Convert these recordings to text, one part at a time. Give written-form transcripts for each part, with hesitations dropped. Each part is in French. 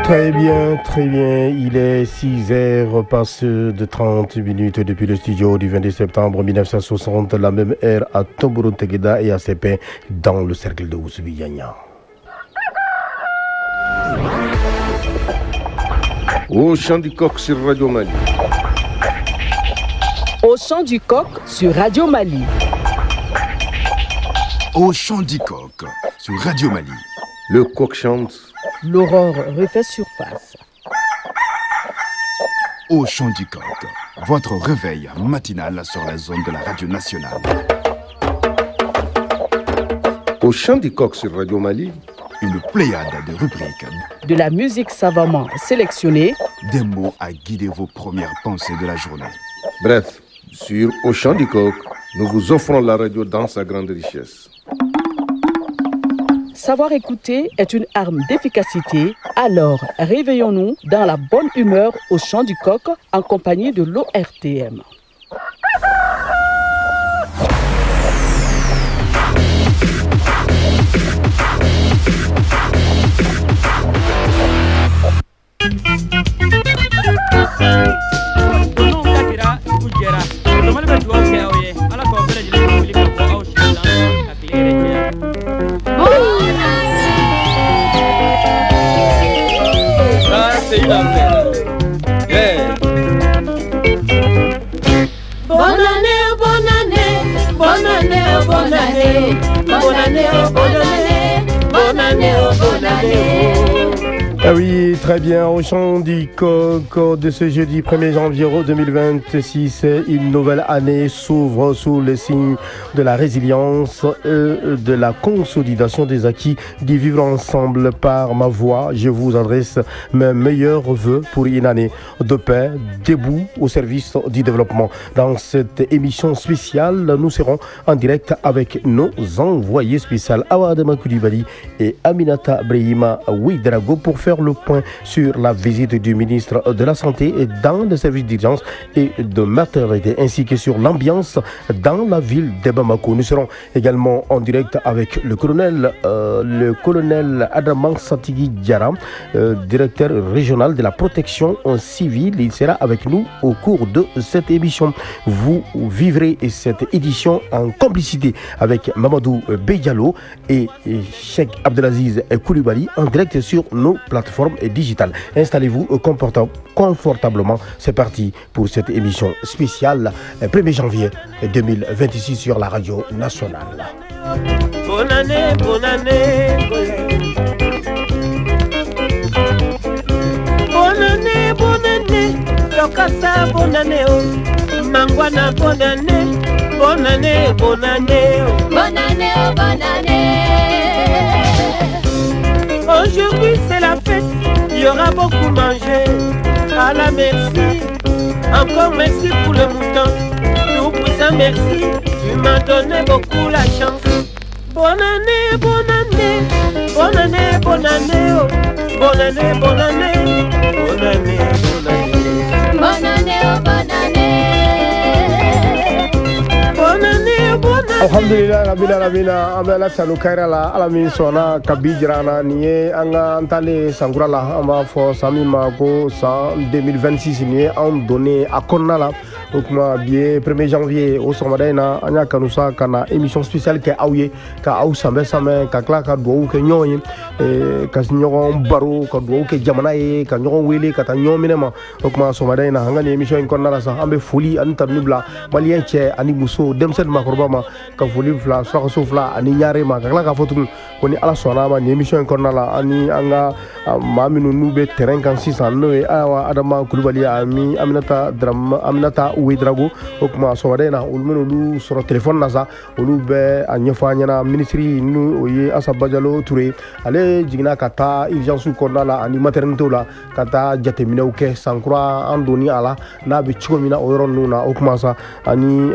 Très bien, très bien. Il est 6h passé de 30 minutes depuis le studio du 22 septembre 1960, la même heure à Tomboro Tegeda et à Sépin dans le cercle de Oussoubiyanya. Au chant du coq sur Radio Mali. Au chant du coq sur Radio Mali. Au chant du coq sur Radio Mali. Le coq chante. L'aurore refait surface. Au chant du coq, votre réveil matinal sur la zone de la radio nationale. Au chant du coq sur Radio Mali. Une pléiade de rubriques. De la musique savamment sélectionnée. Des mots à guider vos premières pensées de la journée. Bref, sur Au chant du coq, nous vous offrons la radio dans sa grande richesse. Savoir écouter est une arme d'efficacité, alors réveillons-nous dans la bonne humeur au chant du coq en compagnie de l'ORTM. Ah oui, très bien. Au chant du coq de ce jeudi 1er janvier 2026, une nouvelle année s'ouvre sous le signe de la résilience et de la consolidation des acquis du vivre ensemble. Par ma voix, je vous adresse mes meilleurs vœux pour une année de paix, debout au service du développement. Dans cette émission spéciale, nous serons en direct avec nos envoyés spéciaux Awa Adama Koulibaly et Aminata Brahima Ouidrago pour faire le point sur la visite du ministre de la Santé dans le service d'urgence et de maternité ainsi que sur l'ambiance dans la ville de Bamako. Nous serons également en direct avec le colonel Adaman Satigui Diara, directeur régional de la protection civile. Il sera avec nous au cours de cette émission. Vous vivrez cette édition en complicité avec Mamadou Beyalo et Cheikh Abdelaziz Koulibaly en direct sur nos plateformes digitales. Installez-vous confortablement. C'est parti pour cette émission spéciale 1er janvier 2026 sur la radio nationale. Bonne année, bonne année. Bonne année, bonne année. Lokasa, bonne année. Mangwana, bonne année. Bonne année, bonne année. Bonne année, bonne année. Aujourd'hui c'est la fête, il y aura beaucoup mangé. À la merci, encore merci pour le mouton. Tout pour ça merci, tu m'as donné beaucoup la chance. Bonne année, bonne année, bonne année, bonne année, oh. Bonne année, bonne année, bonne année, bonne année. Bonne année, oh, bonne année. Bonne année, bonne année. Alhamdulillah rabbil alamin amela sanu kairala alamin sona kabijrana niye anga antale sangurala amba fo samima ko sa 2026 niye on donné à Konnala donc ma bien 1er janvier au somadena anya kanusa kana émission spéciale ke awye ka aw sambe samé ka kla ka do ke nyoyi ka nyogon baro ka do ke jamana ye ka nyogon wele ka ta nyominema donc ma somadena hanga ni émission Konnala sa ambe folie anta nubla malien che ani muso demsen makorba ma ka folie fla so fla ani nyare ma ka kla ka fotu koni ala sona ma ni émission Konnala ani anga maminu nube terrain kan 609 awa Adama Koulibaly ami Aminata Ouedraogo okuma sowadena ulmenu lu sur téléphone nasa olu be anyefanyana ministry nu oye Asaba Diallo Touré ale jigna kata urgence Konnala ani maternité la kata jatemina uke sankura andoni ala na be chigomina oyoron nuna okuma sa ani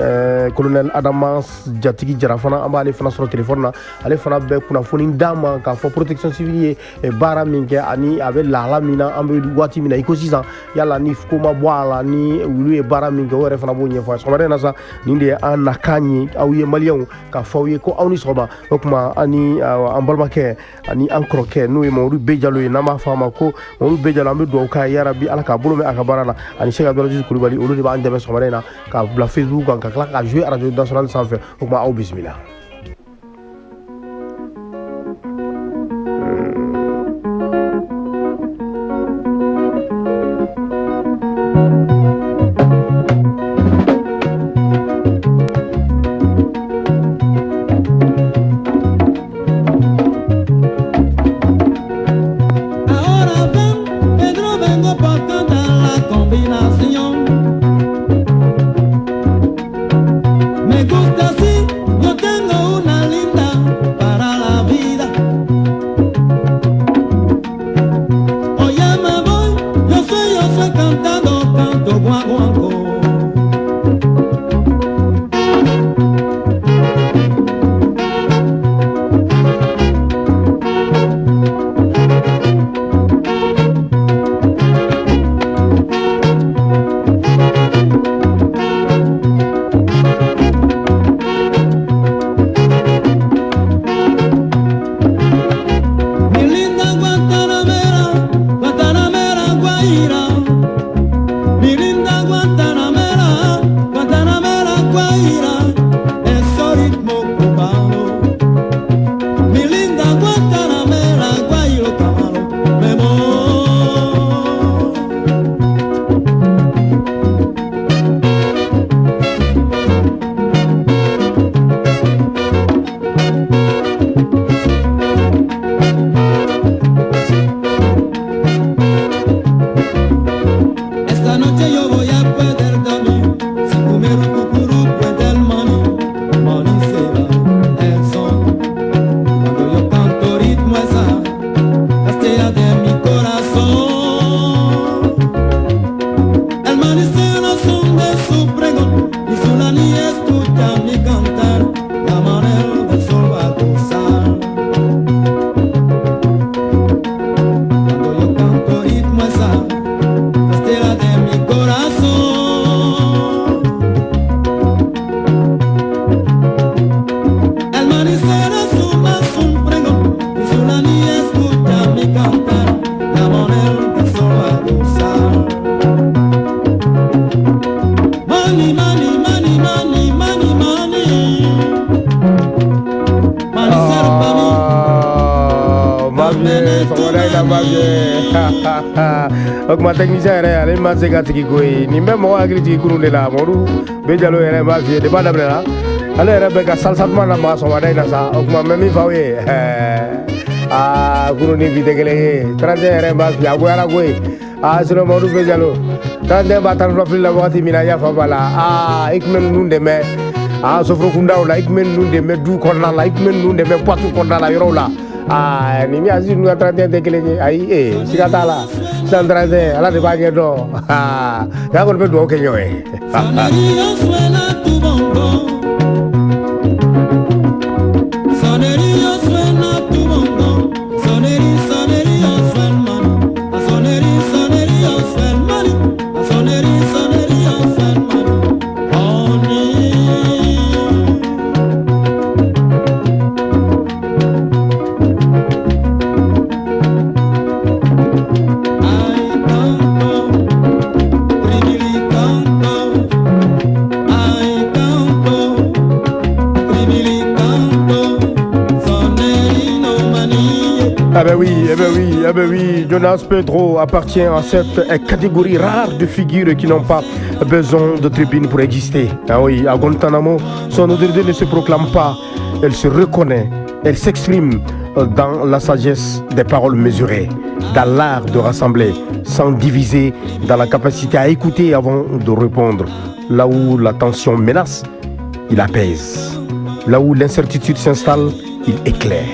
colonel Adama Jatigi Jarafana amba ale fana sur téléphone na ale fana be kuna kunnafoni d'a ma k'a fɔ protection civile ye baara min kɛ ani a bɛ lahala min na an bɛ waati min na i ko sisan yala ni ko ma bɔ a la ni olu ye baara min kɛ o yɛrɛ fana b'o ɲɛfɔ sɔgɔmada in na sa nin de ye an nakan ye aw ye maliyɛnw k'a fɔ aw ye ko aw ni sɔgɔma o tuma ani an balimakɛ ani an kɔrɔkɛ n'o ye Mamadu B Jalo ye n'an b'a fɔ a ma ko Mamadu B Jalo an bɛ dugawu k'a ye yarabi Ala k'a bolo mɛn a ka baara la ani Sɛki Abdulaziz Kulibali olu de b'an dɛmɛ sɔgɔmada in na k'a bila Facebook kan ka tila k'a jouer radio nationale sanfɛ o tuma aw bisimila. O kuma technicien yɛrɛ ale ma se ka tigi ko ye nin bɛ mɔgɔ hakili jigin kurun de la Mamadu B Jalo yɛrɛ b'a f'i ye depuis a daminɛna ale yɛrɛ bɛ ka salsalement lamaga sɔgɔmada in na sa o kuma n bɛ min f'aw ye kurun ni bi tɛ kelen ye 31 yɛrɛ b'a f'i ye a goyara koyi sinon Mamadu B Jalo 31 b'a tan fila fili la wagati min na yafa b'a la i tun bɛ ninnu dɛmɛ soforokundaw la i tun bɛ ninnu dɛmɛ du kɔnɔna la i tun bɛ ninnu dɛmɛ boîte kɔnɔna la yɔrɔw la ni min Aziz ninnu ka 31 tɛ kelen ye ayi siga t'a la sisan 31 Ala de b'a ɲɛ dɔn nka kɔni bɛ dugawu kɛ ɲɔgɔn ye. Eh ben oui, Jonas Pedro appartient à cette catégorie rare de figures qui n'ont pas besoin de tribune pour exister. Ah oui, à Guantanamo, son autorité ne se proclame pas, elle se reconnaît, elle s'exprime dans la sagesse des paroles mesurées, dans l'art de rassembler, sans diviser, dans la capacité à écouter avant de répondre. Là où la tension menace, il apaise. Là où l'incertitude s'installe, il éclaire.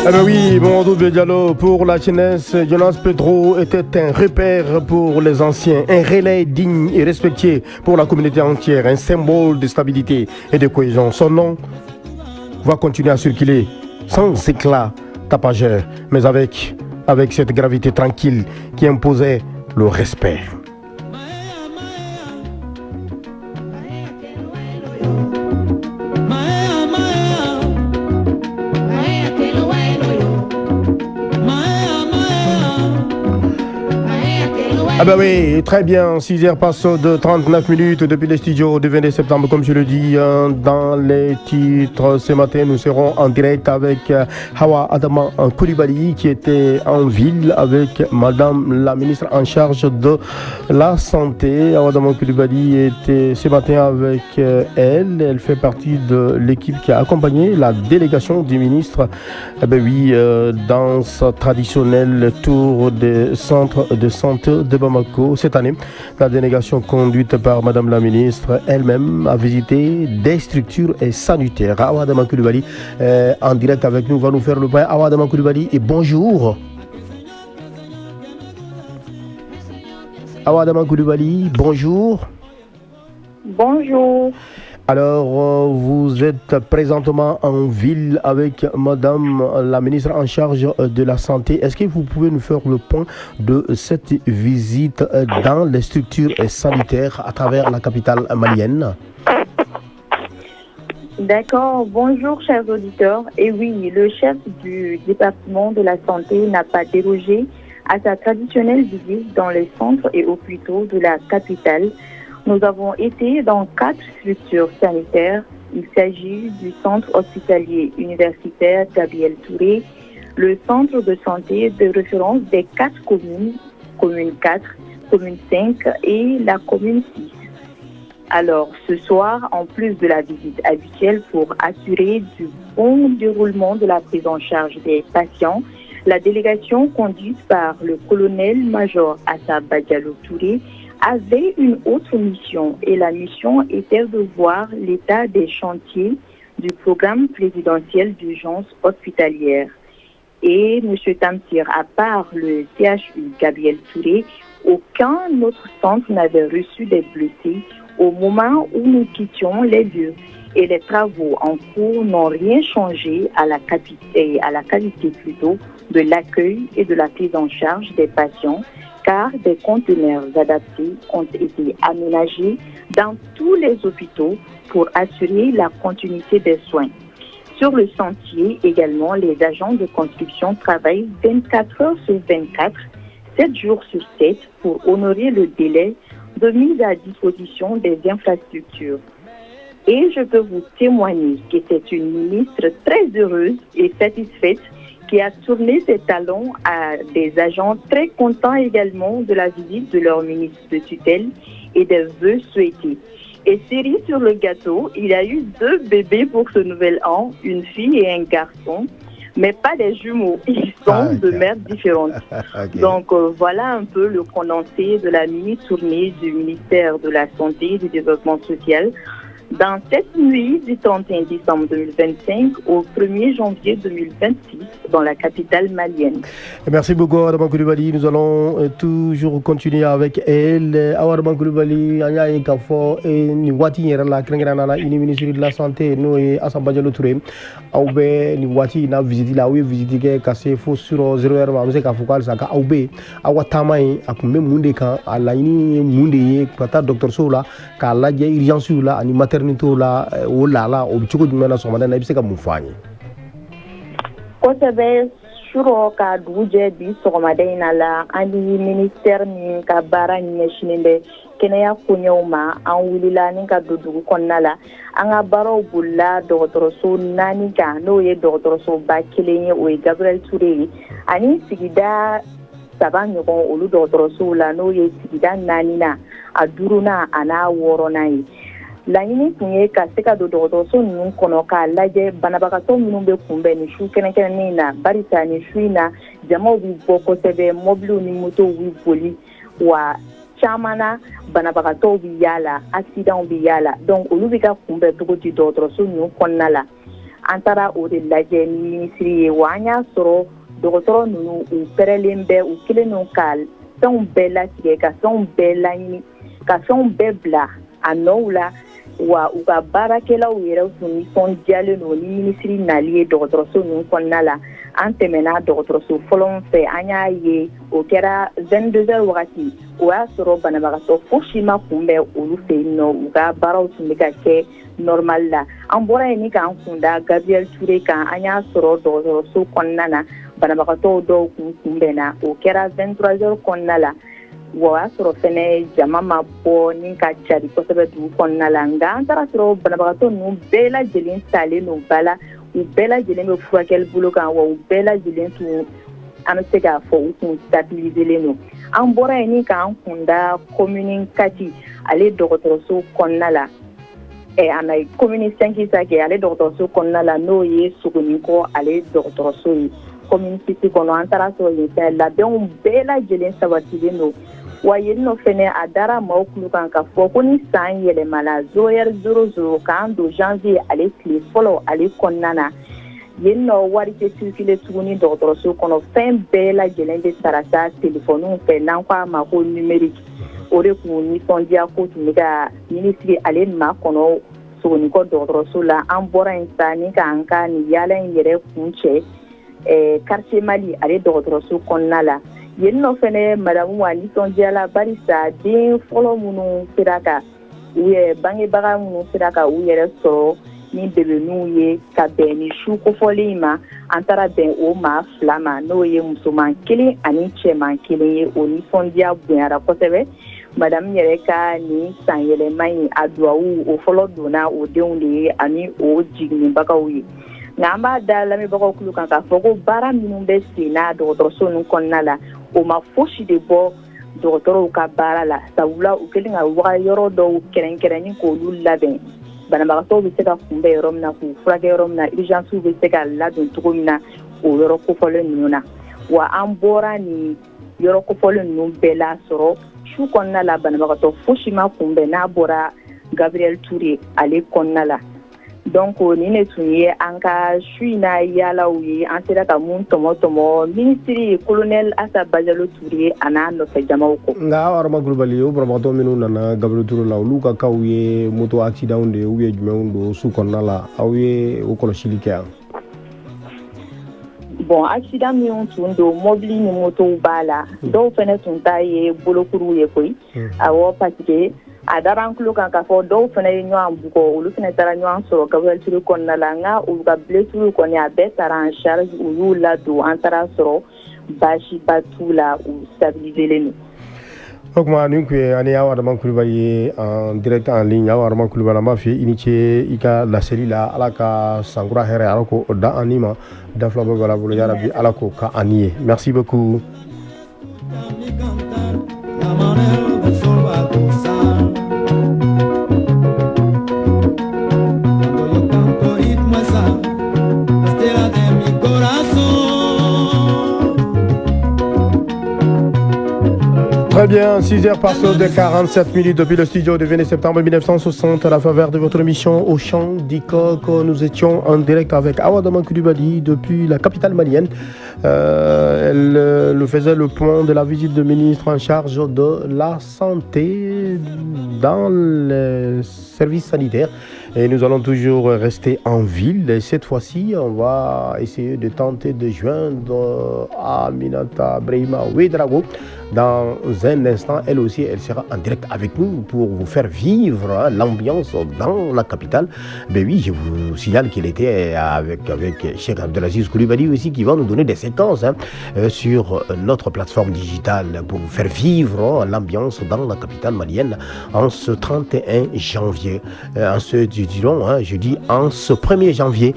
Eh ben oui, Mamadou Diallo, pour la jeunesse, Jonas Pedro était un repère pour les anciens, un relais digne et respecté pour la communauté entière, un symbole de stabilité et de cohésion. Son nom va continuer à circuler sans éclat tapageur, mais avec cette gravité tranquille qui imposait le respect. Ah bah oui, très bien, 6h passe de 39 minutes depuis les studios du 22 septembre, comme je le dis dans les titres. Ce matin, nous serons en direct avec Hawa Adama Coulibaly qui était en ville avec Madame la ministre en charge de la Santé. Hawa Adama Coulibaly était ce matin avec elle. Elle fait partie de l'équipe qui a accompagné la délégation du ministre dans ce traditionnel tour des centres de santé de Bamako. Cette année, la délégation conduite par Madame la ministre elle-même a visité des structures sanitaires. Hawa Adama Coulibaly en direct avec nous va nous faire le point. Hawa Adama Coulibaly et bonjour. Hawa Adama Coulibaly, bonjour. Bonjour. Alors, vous êtes présentement en ville avec Madame la ministre en charge de la Santé. Est-ce que vous pouvez nous faire le point de cette visite dans les structures sanitaires à travers la capitale malienne? D'accord. Bonjour, chers auditeurs. Et oui, le chef du département de la santé n'a pas dérogé à sa traditionnelle visite dans les centres et hôpitaux de la capitale. Nous avons été dans 4 structures sanitaires. Il s'agit du centre hospitalier universitaire Gabriel Touré, le centre de santé de référence des 4 communes, commune 4, commune 5 et la commune 6. Alors, ce soir, en plus de la visite habituelle pour assurer du bon déroulement de la prise en charge des patients, la délégation conduite par le colonel-major Assa Badialo Touré avait une autre mission et la mission était de voir l'état des chantiers du programme présidentiel d'urgence hospitalière. Et M. Tamsir, à part le CHU Gabriel Touré, aucun autre centre n'avait reçu des blessés au moment où nous quittions les lieux. Et les travaux en cours n'ont rien changé à la qualité plutôt de l'accueil et de la prise en charge des patients, car des conteneurs adaptés ont été aménagés dans tous les hôpitaux pour assurer la continuité des soins. Sur le chantier également, les agents de construction travaillent 24 heures sur 24, 7 jours sur 7 pour honorer le délai de mise à disposition des infrastructures. Et je peux vous témoigner que c'est une ministre très heureuse et satisfaite qui a tourné ses talons à des agents très contents également de la visite de leur ministre de tutelle et des vœux souhaités. Et cerise sur le gâteau, il y a eu 2 bébés pour ce nouvel an, une fille et un garçon, mais pas des jumeaux, ils sont de mères différentes. Okay. Donc voilà un peu le condensé de la mini-tournée du ministère de la Santé et du Développement social dans cette nuit du 31 décembre 2025 au 1er janvier 2026 dans la capitale malienne. Merci beaucoup Adama Coulibaly. Nous allons toujours continuer avec elle. Adama Coulibaly, anya inkafo ni wati yera la krengana la ini ministre de la santé no e Assa Badialo Touré awbe ni wati na visite la oui visite ke kase fo sur 0 ma mse ka fokal saka awbe awatamai akumbe munde kan ala ini munde ye pata docteur Soula ka la je urgence la ani maternité la o la o bichuko jumena so madana ibse ka mufanye kosebe shuro ka duje bi sɔgɔmada la ani ministère ni ka baara ɲɛsinnen bɛ kɛnɛya koɲɛw ma an wulila ni ka don dugu kɔnɔna la an ka baaraw bolila dɔgɔtɔrɔso 4 kan n'o ye dɔgɔtɔrɔsoba 1 ye o ye Gabriel Touré ye ani sigida 3 ɲɔgɔn olu dɔgɔtɔrɔsow la n'o ye sigida 4nan a 5nan a n'a 6nan ye laɲini tun ye ka se ka don dɔgɔtɔrɔso ninnu kɔnɔ k'a lajɛ banabagatɔ minnu bɛ kunbɛn nin su kɛnɛkɛnɛnin na barisa nin su in na jamaw bɛ bɔ kosɛbɛ mɔbiliw ni motow bɛ boli wa caman na banabagatɔw bɛ yaala accident bɛ yaala donc olu bɛ ka kunbɛn cogo di dɔgɔtɔrɔso ninnu kɔnɔna la an taara o de lajɛ ni minisiri ye wa an y'a sɔrɔ dɔgɔtɔrɔ ninnu u pɛrɛlen bɛ u kelen don ka fɛnw bɛɛ latigɛ ka fɛnw bɛɛ laɲini ka fɛnw bɛɛ bila a nɔw la wa u ka baarakɛlaw yɛrɛ tun nisɔndiyalen don ni minisiri nali ye dɔgɔtɔrɔso ninnu kɔnɔna la an tɛmɛna dɔgɔtɔrɔso fɔlɔ fɛ an y'a ye o kɛra 22h wagati o y'a sɔrɔ banabagatɔ fosi ma kunbɛn olu fɛ yen nɔ u ka baaraw tun bɛ ka kɛ normal la an bɔra yen ni k'an kunda Gabriel Touré kan an y'a sɔrɔ dɔgɔtɔrɔso kɔnɔna na banabagatɔw dɔw kun kunbɛnna o kɛra 23h kɔnɔna la wa o y'a sɔrɔ fɛnɛ jama ma bɔ ni ka cari kosɛbɛ dugu kɔnɔna la nka an taara sɔrɔ banabagatɔ ninnu bɛɛ lajɛlen talen don ba la u bɛɛ lajɛlen bɛ furakɛli bolo kan wa u bɛɛ lajɛlen tun an bɛ se k'a fɔ u tun stabiliselen don an bɔra yen ni k'an kunda commune Kati ale dɔgɔtɔrɔso kɔnɔna la an a commune 5 ta kɛ ale dɔgɔtɔrɔso kɔnɔna la n'o ye Sogonikɔ ale dɔgɔtɔrɔso ye commune 6 kɔnɔ an taara sɔrɔ yen fɛnɛ labɛnw bɛɛ lajɛlen sabatilen don wa yen nɔ fɛnɛ a dara maaw tulo kan ka fɔ ko ni san yɛlɛmana 0h00 k'an don janvier ale tile fɔlɔ ale kɔnɔna na yen nɔ wari tɛ circulé tuguni dɔgɔtɔrɔso kɔnɔ fɛn bɛɛ lajɛlen bɛ sarata telefɔniw fɛ n'an ko a ma ko numérique o de kun nisɔndiya ko tun bɛ ka minisiri ale ma kɔnɔ Sogonikɔ dɔgɔtɔrɔso la an bɔra yen sa ni k'an ka nin yaala in yɛrɛ kun cɛ quartier Mali ale dɔgɔtɔrɔso kɔnɔna la yen nɔ fɛnɛ madamu wa nisɔndiyala barisa den fɔlɔ minnu sera ka u yɛrɛ bangebaga minnu sera ka u yɛrɛ sɔrɔ ni bebeninw ye ka bɛn ni su kofɔlen in ma an taara bɛn o maa 2 ma n'o ye musoman 1 ani cɛman 1 ye o nisɔndiya bonyara kosɛbɛ madamu yɛrɛ ka nin san yɛlɛma in a duwawu o fɔlɔ donna o denw de ye ani o jiginnibagaw ye nka an b'a da lamɛnbagaw tulo kan k'a fɔ ko baara minnu bɛ sen na dɔgɔtɔrɔso ninnu kɔnɔna la o ma fosi de bɔ dɔgɔtɔrɔw ka baara la sabula u kɛlen ka yɔrɔ dɔw kɛrɛnkɛrɛnni k'olu labɛn banabagatɔw bɛ se ka kunbɛn yɔrɔ min na k'u furakɛ yɔrɔ min na urgences bɛ se ka ladon cogo min na o yɔrɔ kofɔlen ninnu na wa an bɔra nin yɔrɔ kofɔlen ninnu bɛɛ la sɔrɔ su kɔnɔna la banabagatɔ fosi ma kunbɛn n'a bɔra Gabriel Touré ale kɔnɔna la donc nin ne tun ye an ka su in na yaalaw ye an sera ka mun tɔmɔ minisiri colonel Assa Bajalo Touré a n'a nɔfɛ jamaw kɔ nka aw Arama Kulubali o banabagatɔ minnu nana Gabriel Touré la olu ka kaw ye moto accident de ou ye jumɛnw don su kɔnɔna la aw ye o kɔlɔsili kɛ yan bon accident minnu tun don mobili ni motow b'a la dɔw fɛnɛ tun ta ye bolokuruw ye koyi awɔ parce que a dara an tulo kan k'a fɔ dɔw fɛnɛ ye ɲɔgɔn bugɔ olu fɛnɛ taara ɲɔgɔn sɔrɔ Gabriel Touré kɔnɔna la nka olu ka blessure kɔni a bɛɛ taara en charge u y'u ladon an taara sɔrɔ baasiba t'u la u stabiliselen don o tuma nin tun ye ani aw Adama Kulubali ye en direct en ligne aw Adama Kulubali an b'a fɛ i ni ce i ka laseli la ala ka sankura hɛrɛ ala ko o da an ni ma da fila bɛɛ b'a bolo yarabi ala k'o ka ani ye merci beaucoup Très bien, 6h passées de 47 minutes depuis le studio de 20 septembre 1960 à la faveur de votre émission au Chant du Coq. Nous étions en direct avec Awa Adama Kulubali depuis la capitale malienne. Elle faisait le point de la visite de ministre en charge de la santé dans les services sanitaires. Et nous allons toujours rester en ville. Et cette fois-ci, on va essayer de tenter de joindre Aminata Brahima Ouedraogo. Dans un instant, elle aussi, elle sera en direct avec nous pour vous faire vivre l'ambiance dans la capitale. Ben oui, je vous signale qu'elle était avec Cheikh Abdelaziz Coulibaly aussi qui va nous donner des séquences sur notre plateforme digitale pour vous faire vivre l'ambiance dans la capitale malienne en ce 31 janvier. En ce, je dis en ce 1er janvier,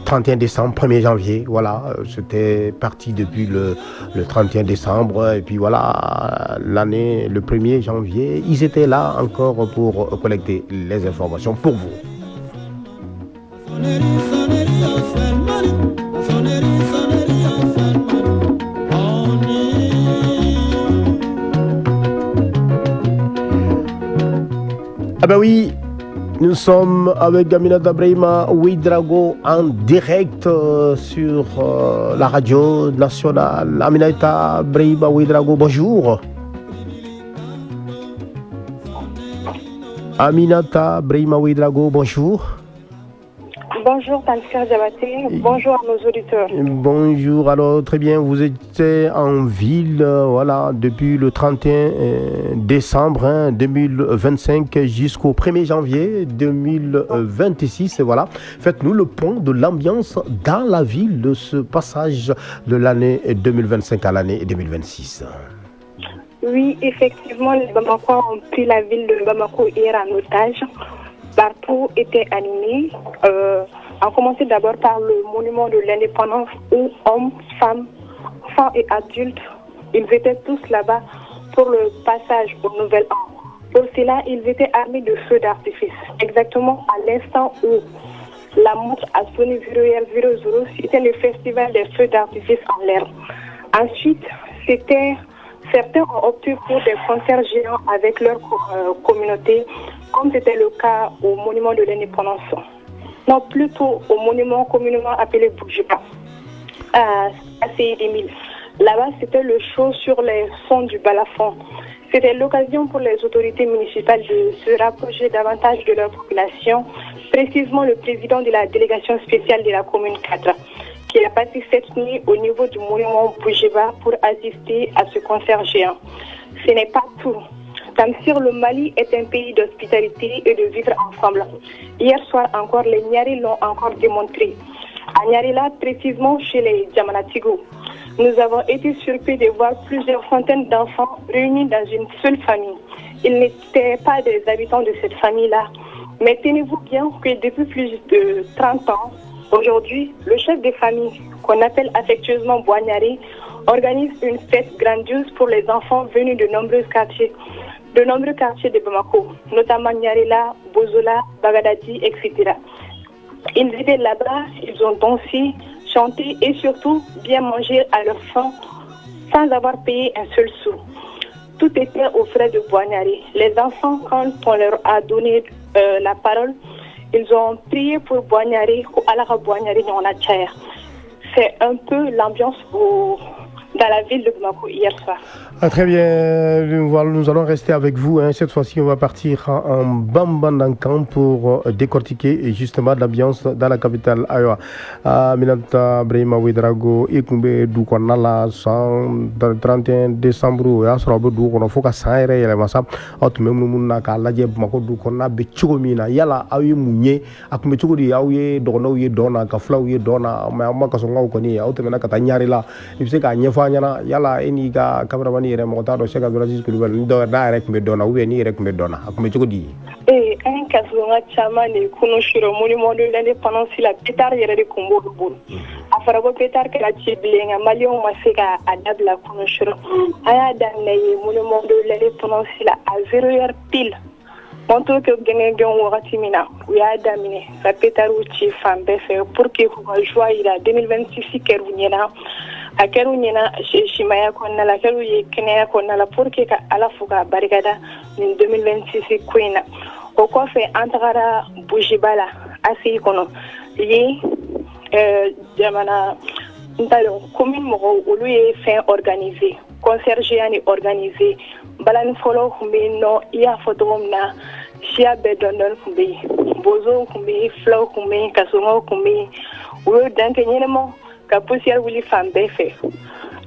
31 décembre, 1er janvier, voilà, c'était parti depuis le 31 décembre et puis voilà, l'année, le 1er janvier, ils étaient là encore pour collecter les informations pour vous. Ah ben oui, Nous sommes avec Aminata Brahima Ouedraogo en direct sur la radio nationale. Aminata Brahima Ouedraogo, bonjour. Aminata Brahima Ouedraogo, bonjour. Bonjour Tansika Diabaté, bonjour à nos auditeurs. Bonjour, alors très bien, vous étiez en ville depuis le 31 décembre 2025 jusqu'au 1er janvier 2026. Voilà. Faites-nous le point de l'ambiance dans la ville de ce passage de l'année 2025 à l'année 2026. Oui, effectivement, les Bamakois ont pris la ville de Bamako hier en otage. Partout était animé. On commençait d'abord par le monument de l'indépendance où hommes, femmes, enfants et adultes, ils étaient tous là-bas pour le passage au nouvel an. Pour cela, ils étaient armés de feux d'artifice. Exactement à l'instant où la montre a sonné 0, c'était le festival des feux d'artifice en l'air. Ensuite, certains ont opté pour des concerts géants avec leur communauté, comme c'était le cas au monument de l'indépendance. Non, plutôt au monument communément appelé Bougiba, à CI2000. Là-bas, c'était le show sur les sons du balafon. C'était l'occasion pour les autorités municipales de se rapprocher davantage de leur population, précisément le président de la délégation spéciale de la commune 4, qui a passé cette nuit au niveau du monument Bougiba pour assister à ce concert géant. Ce n'est pas tout. Tamsir, le Mali est un pays d'hospitalité et de vivre ensemble. Hier soir encore, les Nyari l'ont encore démontré. À Nyarila, précisément chez les Djamanatigo, nous avons été surpris de voir plusieurs centaines d'enfants réunis dans une seule famille. Ils n'étaient pas des habitants de cette famille-là. Mais tenez-vous bien que depuis plus de 30 ans, aujourd'hui, le chef de famille, qu'on appelle affectueusement Boignari, organise une fête grandiose pour les enfants venus de nombreux quartiers de Bamako, notamment Nyarela, Bozola, Bagadadi, etc. Ils étaient là-bas, ils ont dansé, chanté et surtout bien mangé à leur faim sans avoir payé un seul sou. Tout était aux frais de Boignari. Les enfants, quand on leur a donné la parole, ils ont prié pour Boignari ou Alara Boignari dans la chair. C'est un peu l'ambiance dans la ville de Bamako hier soir. Très bien, nous allons rester avec vous. Cette fois-ci, on va partir en Bambandankan pour décortiquer justement l'ambiance dans la capitale. Aminata Brahima Ouedraogo, Ekumbe Doukonala, 31 décembre, Yasrobe Doukono, Foka Saire, Yalamasa, Otmemuna, Ladia Bamako Doukona, Bechumina, Yala, Awi Mounier, Akumeturi, Awi, Dono, Dona, Kafla, Dona, Mamakasonga, Koni, Automana Katanyarila, if they can Yala, Eniga, Cameraman. Motado Shaka Brazil direct Medona, we ni direct Medona. Akumechudi. Un casonga chama ne kunushiro monument de l'indépendance la pétard yere de Kombo Bul. Afarago pétard que la tiblinga Malion Maseka adabla kunushiro. Aya danne monument de l'indépendance la à 0h pile. Montre que Gengen Waratimina, oui à daminer, la pétard ou chief femme pour que vous joyez la 2026 Kerounyena. A kɛra ɲɛna simaya kɔnɔna la, a kɛra ye kɛnɛya kɔnɔna la pour que ka Ala fo ka barikada nin 2026 ko in na. O kɔfɛ an tagara Bougiba la ACI kɔnɔ. Yen jamana n t'a dɔn commune mɔgɔw olu ye fɛn organiser, concert géant ni organiser. Balani fɔlɔ tun bɛ yen nɔ i y'a fɔ cogo min na, siya bɛɛ dɔndɔni tun bɛ yen, bozow tun bɛ yen, filaw tun bɛ yen, kasɔngɔw tun bɛ yen. U y'o dan kɛ ɲɛnɛmaw ka poussière wuli fan bɛɛ fɛ.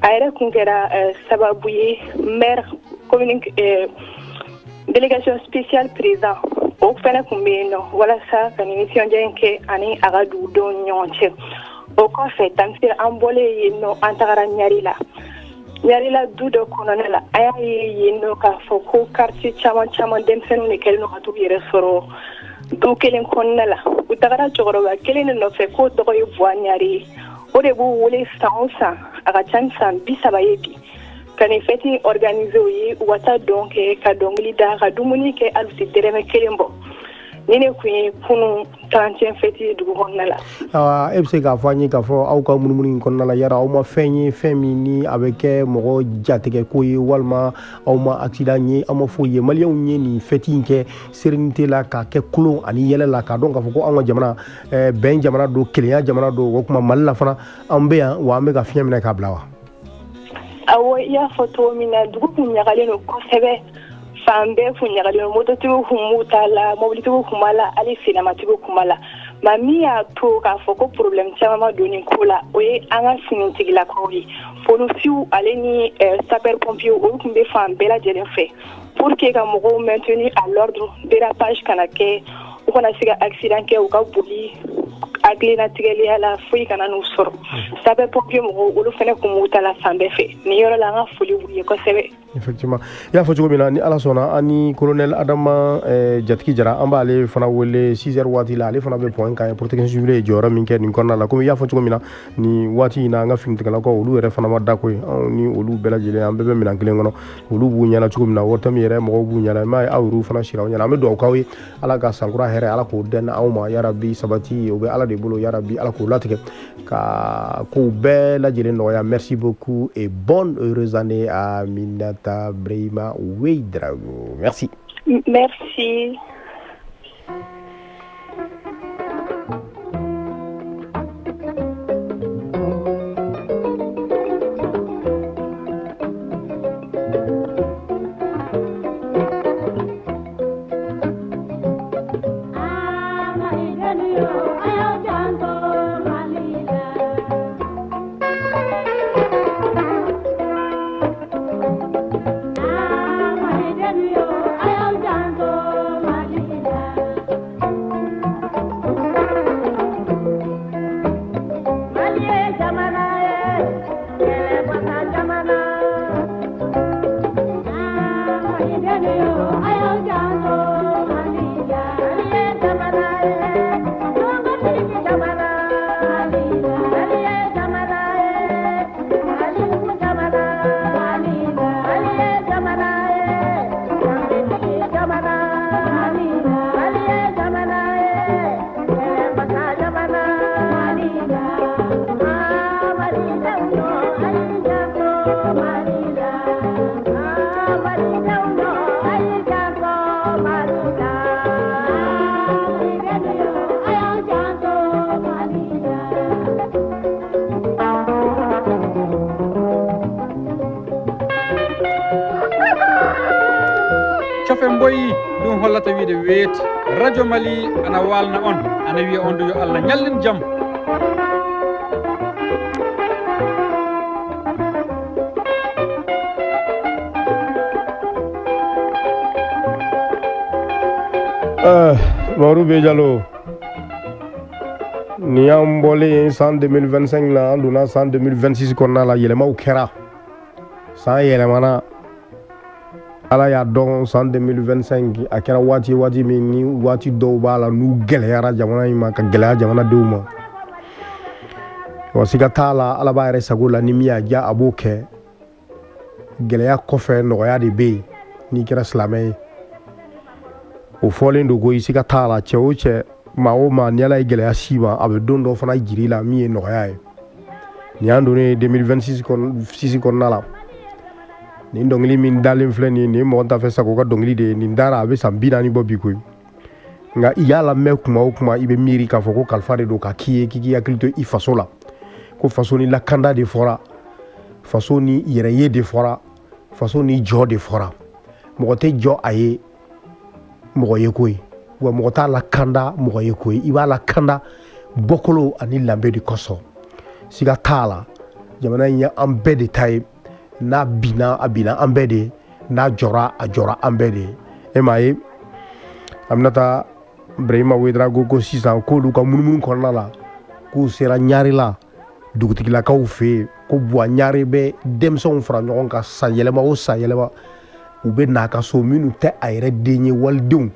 A yɛrɛ kun kɛra sababu ye maire commune délégation spéciale président o fɛnɛ kun bɛ yen nɔ walasa ka nin nisɔndiya in kɛ ani a ka dugudenw ni ɲɔgɔn cɛ. O kɔfɛ Tamsir an bɔlen yen nɔ an tagara Nyarila du dɔ kɔnɔna la a y'a ye yen nɔ k'a fɔ ko quartier caman denmisɛnninw de kɛlen don ka t'u yɛrɛ sɔrɔ du kelen kɔnɔna la. U tagara cɛkɔrɔba kelen de nɔfɛ k'o tɔgɔ ye Boignari ye. O de b'u wele san o san a ka ca ni san 30 ye bi ka nin fɛti organiser u ye u ka taa dɔn kɛ ka dɔnkili da ka dumuni kɛ hali u tɛ dɛrɛmɛ kelen bɔ. ni ne kun ye kunu 31 fête dugu kɔnɔna la. E bɛ se k'a fɔ an ye k'a fɔ aw ka munumunu in kɔnɔna la yara aw ma fɛn ye fɛn min ni a bɛ kɛ mɔgɔ jatigɛ ko ye walima aw ma accident ye aw ma foyi ye maliyɛnw ye nin fête in kɛ sérénité la k'a kɛ kulon ani yɛlɛ la k'a dɔn k'a fɔ ko anw ka jamana bɛn jamana don kelenya jamana don o kuma Mali la fana an bɛ yan wa an bɛ ka fiɲɛ minɛ k'a bila wa. Awɔ i y'a fɔ cogo min na dugu kun ɲagalen don kosɛbɛ fan bɛɛ kun ɲagalen don mototigiw kun b'u ta la mobilitigiw kun b'a la hali senamatigiw kun b'a la ma min y'a to k'a fɔ ko problème caman ma don nin ko la o ye an ka sinitigilakaw ye polisiw ale ni sapeur pompier olu kun bɛ fan bɛɛ lajɛlen fɛ pour que ka mɔgɔw maintenir à l'ordre dérapage kana kɛ u kana se ka accident kɛ u ka boli hakilina tigɛliya la foyi kana n'u sɔrɔ sapeur pompier mɔgɔw olu fana kun b'u ta la fan bɛɛ fɛ nin yɔrɔ la an ka foli b'u ye kosɛbɛ. Effectivement i y'a fɔ cogo min na ni ala sɔnna ani colonel Adama Jatigi Jara an b'ale fana wele 6h waati la ale fana bɛ point kan protection civile ye jɔyɔrɔ min kɛ nin kɔnɔna la komi i y'a fɔ cogo min na ni waati in na an ka finitigilakaw olu yɛrɛ fana ma da ko ye anw ni olu bɛɛ lajɛlen an bɛɛ bɛ minɛn kelen kɔnɔ olu b'u ɲɛna cogo min na Wortam yɛrɛ mɔgɔw b'u ɲɛna i m'a ye aw yɛrɛ fana sira aw ɲɛna an bɛ dugawu k'aw ye ala ka sankura hɛrɛ ala k'o dɛn anw ma yarabi sabati o bɛ ala de bolo yarabi ala k'o latigɛ ka kow bɛɛ lajɛlen nɔgɔya merci beaucoup et bonne heureuse année à Aminata Brahima Ouedraogo. Merci. Merci. cofen boyi ɗum hollata wiide weeti radio Mali ana walna on ana wiya on yo Allah ñallin jaam Maodo Diallo ni an bɔlen san 2025 la an donna san 2026 kɔnɔna la yɛlɛmaw kɛra san yɛlɛmana ala y'a dɔn san 2025 a kɛra waati min ni waati dɔw b'a la n'u gɛlɛyara jamana in ma ka gɛlɛya jamanadenw ma wa siga t'a la ala b'a yɛrɛ sago la ni min y'a diya a b'o kɛ gɛlɛya kɔfɛ nɔgɔya de bɛ yen n'i kɛra silamɛ ye o fɔlen don ko i siga t'a la cɛ o cɛ maa o maa ni ala ye gɛlɛya si ma a bɛ don dɔ fana jiri la min ye nɔgɔya ye nin y'an donnen 2026 kɔnɔna la nin dɔnkili min dalen filɛ nin ye mɔgɔ t'a fɛ sago ka dɔnkili de ye nin dara a bɛ san 40 bɔ bi koyi nka i y'a lamɛn kuma o kuma i bɛ miiri k'a fɔ ko kalifa de don ka k'i ye k'i k'i hakili to i faso la ko faso ni lakanda de fɔra faso ni yɛrɛye de fɔra faso ni jɔ de fɔra mɔgɔ tɛ jɔ a ye mɔgɔ ye koyi wa mɔgɔ t'a lakanda mɔgɔ ye koyi i b'a lakanda bɔkolo ani danbe de kosɔn siga t'a la jamana in ye an bɛɛ de ta ye n'a binna a binna an bɛɛ de n'a jɔra a jɔra an bɛɛ de e m'a ye Aminata Brahima Ouedraogo ko sisan k'olu ka munumunu kɔnɔna la k'u sera ɲari la dugutigilakaw fɛ yen ko buwa ɲari bɛ denmisɛnw fara ɲɔgɔn kan san yɛlɛma o san yɛlɛma u bɛ n'a ka so minnu tɛ a yɛrɛ den ye walidenw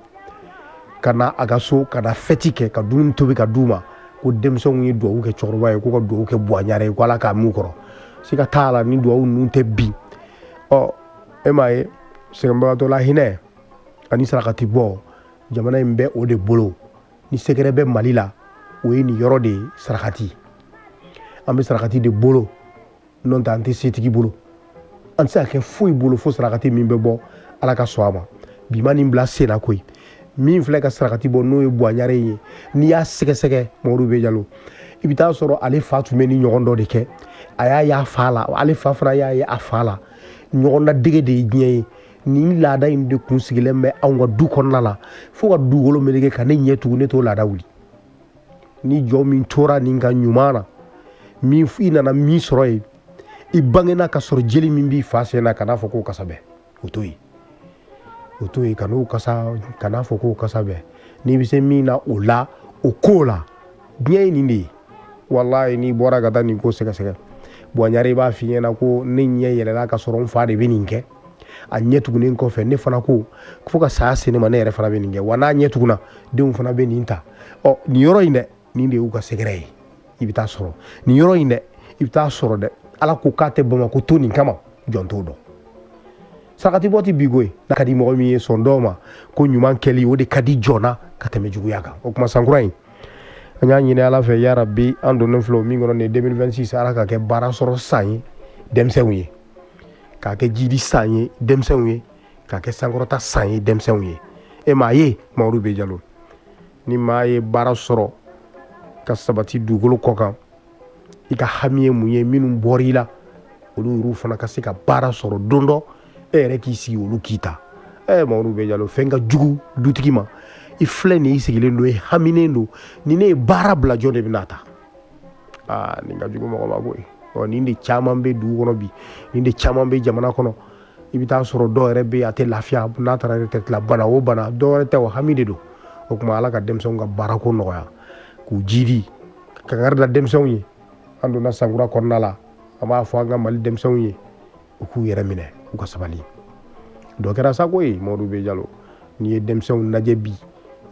ka na a ka so ka na fɛti kɛ ka dumuni tobi ka d'u ma ko denmisɛnw ye duwawu kɛ cɛkɔrɔba ye ko ka duwawu kɛ buwa ɲari ye ko ala k'a mun kɔrɔ siga t'a la ni duwawu ninnu tɛ bin e m'a ye sɛgɛnbagatɔ la hinɛ ani sarakati bɔ jamana in bɛ o de bolo ni sɛgɛrɛ bɛ Mali la o ye nin yɔrɔ de ye sarakati an bɛ sarakati de bolo n'o tɛ an tɛ setigi bolo an tɛ se ka kɛ foyi bolo fo sarakati min bɛ bɔ Ala ka sɔn a ma bi ma nin bila sen na koyi min filɛ ka sarakati bɔ n'o ye Buwanyare ye n'i y'a sɛgɛsɛgɛ Mamadu B Jalo i bɛ taa sɔrɔ ale fa tun bɛ ni ɲɔgɔn dɔ de kɛ a y'a ye a fa la ale fa fana y'a ye a fa la ɲɔgɔn na dege de ye diɲɛ ye nin laada in de kun sigilen bɛ anw ka du kɔnɔna la fo ka dugukolo meleke ka ne ɲɛ tugun ne t'o laada wuli ni jɔ min tora nin ka ɲuman na min i nana min sɔrɔ yen i bangena ka sɔrɔ jeli min b'i fa sen na kan'a fɔ k'o kasa bɛɛ o to yen kan'o kasa kan'a fɔ k'o kasa bɛɛ n'i bɛ se min na o la o ko la diɲɛ ye nin de ye wallahi n'i bɔra ka taa nin ko sɛgɛsɛgɛ Buwanyare b'a f'i ɲɛna ko ne ɲɛ yɛlɛla ka sɔrɔ n fa de bɛ nin kɛ a ɲɛ tugunen kɔfɛ ne fana ko fo ka saya se ne ma ne yɛrɛ fana bɛ nin kɛ wa n'a ɲɛ tuguna denw fana bɛ nin ta nin yɔrɔ in dɛ nin de y'u ka sɛgɛrɛ ye i bɛ taa sɔrɔ nin yɔrɔ in dɛ i bɛ taa sɔrɔ dɛ Ala ko k'a tɛ Bamako to nin kama jɔn t'o dɔn sarakati bɔ tɛ bigo ye n'a ka di mɔgɔ min ye sɔn dɔw ma ko ɲuman kɛli o de ka di jɔnna ka tɛmɛ juguya kan o kuma sankura in an y'a ɲini Ala fɛ ya Rabbi an donnen filɛ o min kɔnɔ nin 2026 Ala ka kɛ baara sɔrɔ san ye denmisɛnw ye k'a kɛ jidi san ye denmisɛnw ye k'a kɛ sankɔrɔta san ye denmisɛnw ye maa ye Mamadu B Jalo ni maa ye baara sɔrɔ ka sabati dugukolo kɔ kan i ka hami ye mun ye minnu bɔra i la olu yɛrɛ fana ka se ka baara sɔrɔ don dɔ e yɛrɛ k'i sigi olu k'i ta Mamadu B Jalo fɛn ka jugu dutigi ma i filɛ nin i sigilen don i haminen don ni ne ye baara bila jɔn de bɛna ta nin ka jugu mɔgɔ ma koyi nin de caman bɛ dugu kɔnɔ bi nin de caman bɛ jamana kɔnɔ i bɛ taa sɔrɔ dɔw yɛrɛ bɛ yen a tɛ lafiya n'a taara retraite la bana o bana dɔw yɛrɛ tɛ o hami de don o tuma Ala ka denmisɛnw ka baarako nɔgɔya k'u jidi ka kangari da denmisɛnw ye an donna sankura kɔnɔna la an b'a fɔ an ka Mali denmisɛnw ye u k'u yɛrɛ minɛ u ka sabali dɔ kɛra sa koyi Mamadu B Jalo n'i ye denmisɛnw lajɛ bi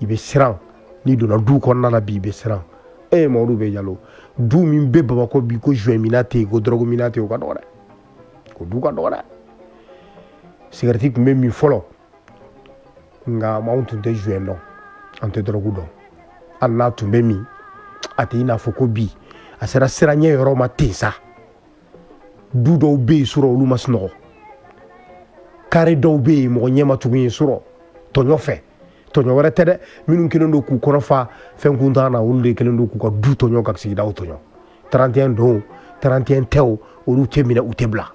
i bɛ siran n'i donna du kɔnɔna la bi i bɛ siran Mamadu B Jalo du min bɛ Bamako bi ko joint mina tɛ yen ko drogue mina tɛ yen o ka dɔgɔ dɛ ko du ka dɔgɔ dɛ cigarette tun bɛ min fɔlɔ nka anw tun tɛ joint dɔn an tɛ drogue dɔn hali n'a tun bɛ min a tɛ i n'a fɔ ko bi a sera siranɲɛ yɔrɔ ma ten sa du dɔw bɛ yen sɔrɔ olu ma sunɔgɔ kare dɔw bɛ yen mɔgɔ ɲɛ ma tugun yen sɔrɔ tɔɲɔ fɛ tɔɲɔ wɛrɛ tɛ dɛ minnu kelen don k'u kɔnɔ fa fɛn kuntan na olu de kelen don k'u ka du tɔɲɔ ka sigidaw tɔɲɔ 31 don 31 tɛ o olu tɛ minɛ u tɛ bila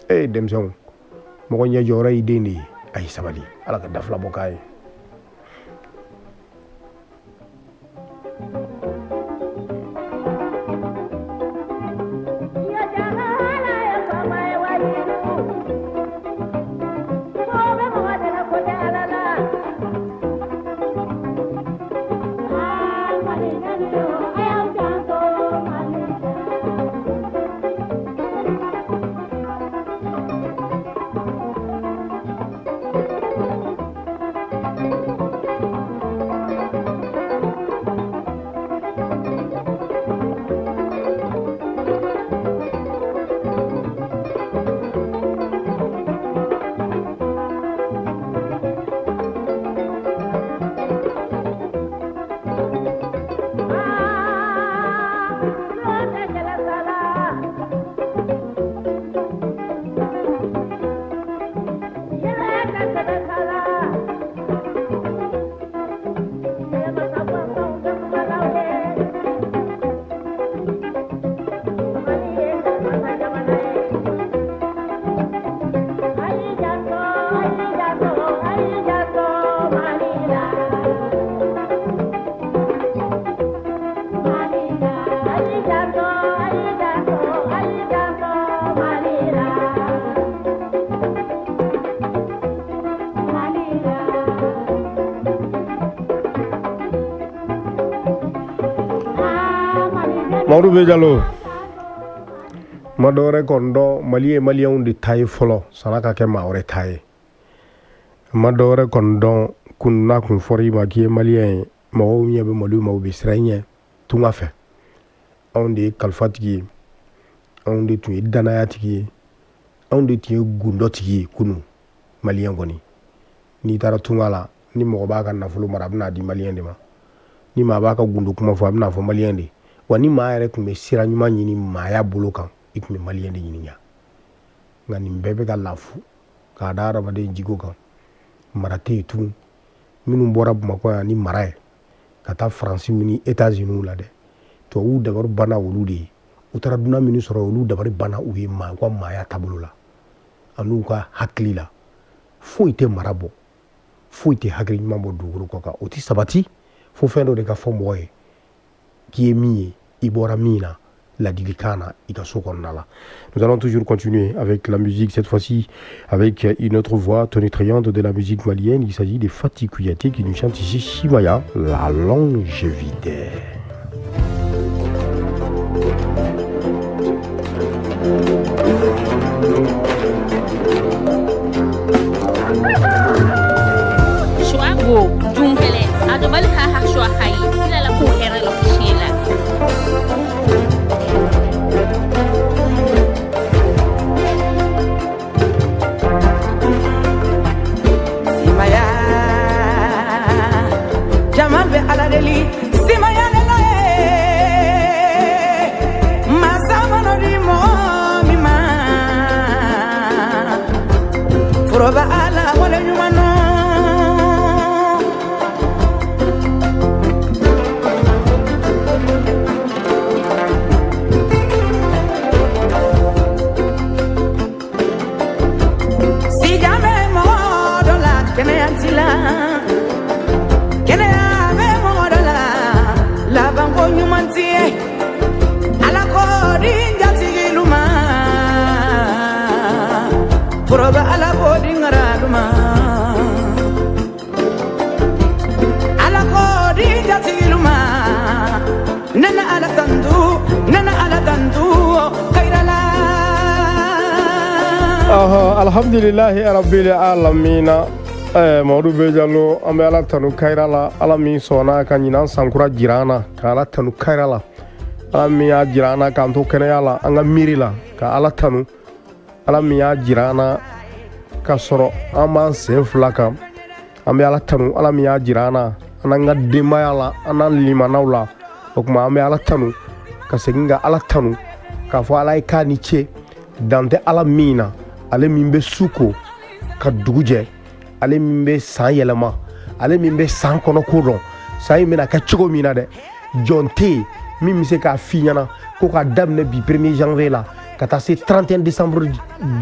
denmisɛnw mɔgɔ ɲɛ jɔyɔrɔ y'i den de ye a y'i sabali Ala ka dafila bɔ k'a ye Mamadu B Jalo ma dɔwɛrɛ kɔni dɔn Mali ye maliyɛnw de ta ye fɔlɔ san'a ka kɛ maa wɛrɛ ta ye ma dɔwɛrɛ kɔni dɔn kun n'a kun fɔra i ma k'i ye maliyɛn ye mɔgɔw ɲɛ bɛ Maliw ma u bɛ siran i ɲɛ tunga fɛ anw de ye kalifa tigi ye anw de tun ye danaya tigi ye anw de tun ye gundɔ tigi ye kunun maliyɛn kɔni n'i taara tunga la ni mɔgɔ b'a ka nafolo mara a bɛna di maliyɛn de ma ni maa b'a ka gundo kuma fɔ a bɛna fɔ maliyɛn de wa ni maa yɛrɛ tun bɛ sira ɲuman ɲini maaya bolo kan i tun bɛ maliyɛn de ɲininka nka nin bɛɛ bɛ ka lafu k'a da adamaden jiko kan mara tɛ yen tugun minnu bɔra bamakɔ yan ni mara ye ka taa faransiw ni États-Unis la dɛ tubabuw dabari banna olu de ye u taara dunan minnu sɔrɔ olu dabari banna u ye u ka maaya taabolo la an'u ka hakili la foyi tɛ mara bɔ foyi tɛ hakili ɲuman bɔ dugukolo kɔ kan o tɛ sabati fo fɛn dɔ de ka fɔ mɔgɔ ye k'i ye min ye i bɔra min na ladilikan na i ka so kɔnɔna la. Nous allons toujours continuer avec la musique, cette fois-ci avec une autre voix tonitruante de la musique malienne. Il s'agit de Fati Kouyaté qui nous chante ici Chimaya, la longévité. Go jungele adobal ha ha shwa kai ila la ko hera la kishila simaya jamal be ala deli simaya la masama no di mo mi ma furoba ala wala nyumano Alhamdulillahi rabbil alamina. Mawdu Bejalo an bɛ ala tanu kayira la ala min sɔnna ka ɲinan sankura jira an na ka ala tanu kayira la ala min y'a jira an na k'an to kɛnɛya la an ka miiri la ka ala tanu ala min y'a jira an na ka sɔrɔ an b'an sen fila kan an bɛ ala tanu ala min y'a jira an na an n'an ka denbaya la an n'an limanaw la o tuma an bɛ ala tanu ka segin ka ala tanu k'a fɔ ala ye k'a ni ce dan tɛ ala min na ale min bɛ su ko ka dugu jɛ ale min bɛ san yɛlɛma ale min bɛ san kɔnɔ ko dɔn san in bɛna kɛ cogo min na dɛ jɔn tɛ yen min bɛ se k'a f'i ɲɛna ko k'a daminɛ bi 1er janvier la ka taa se 31 décembre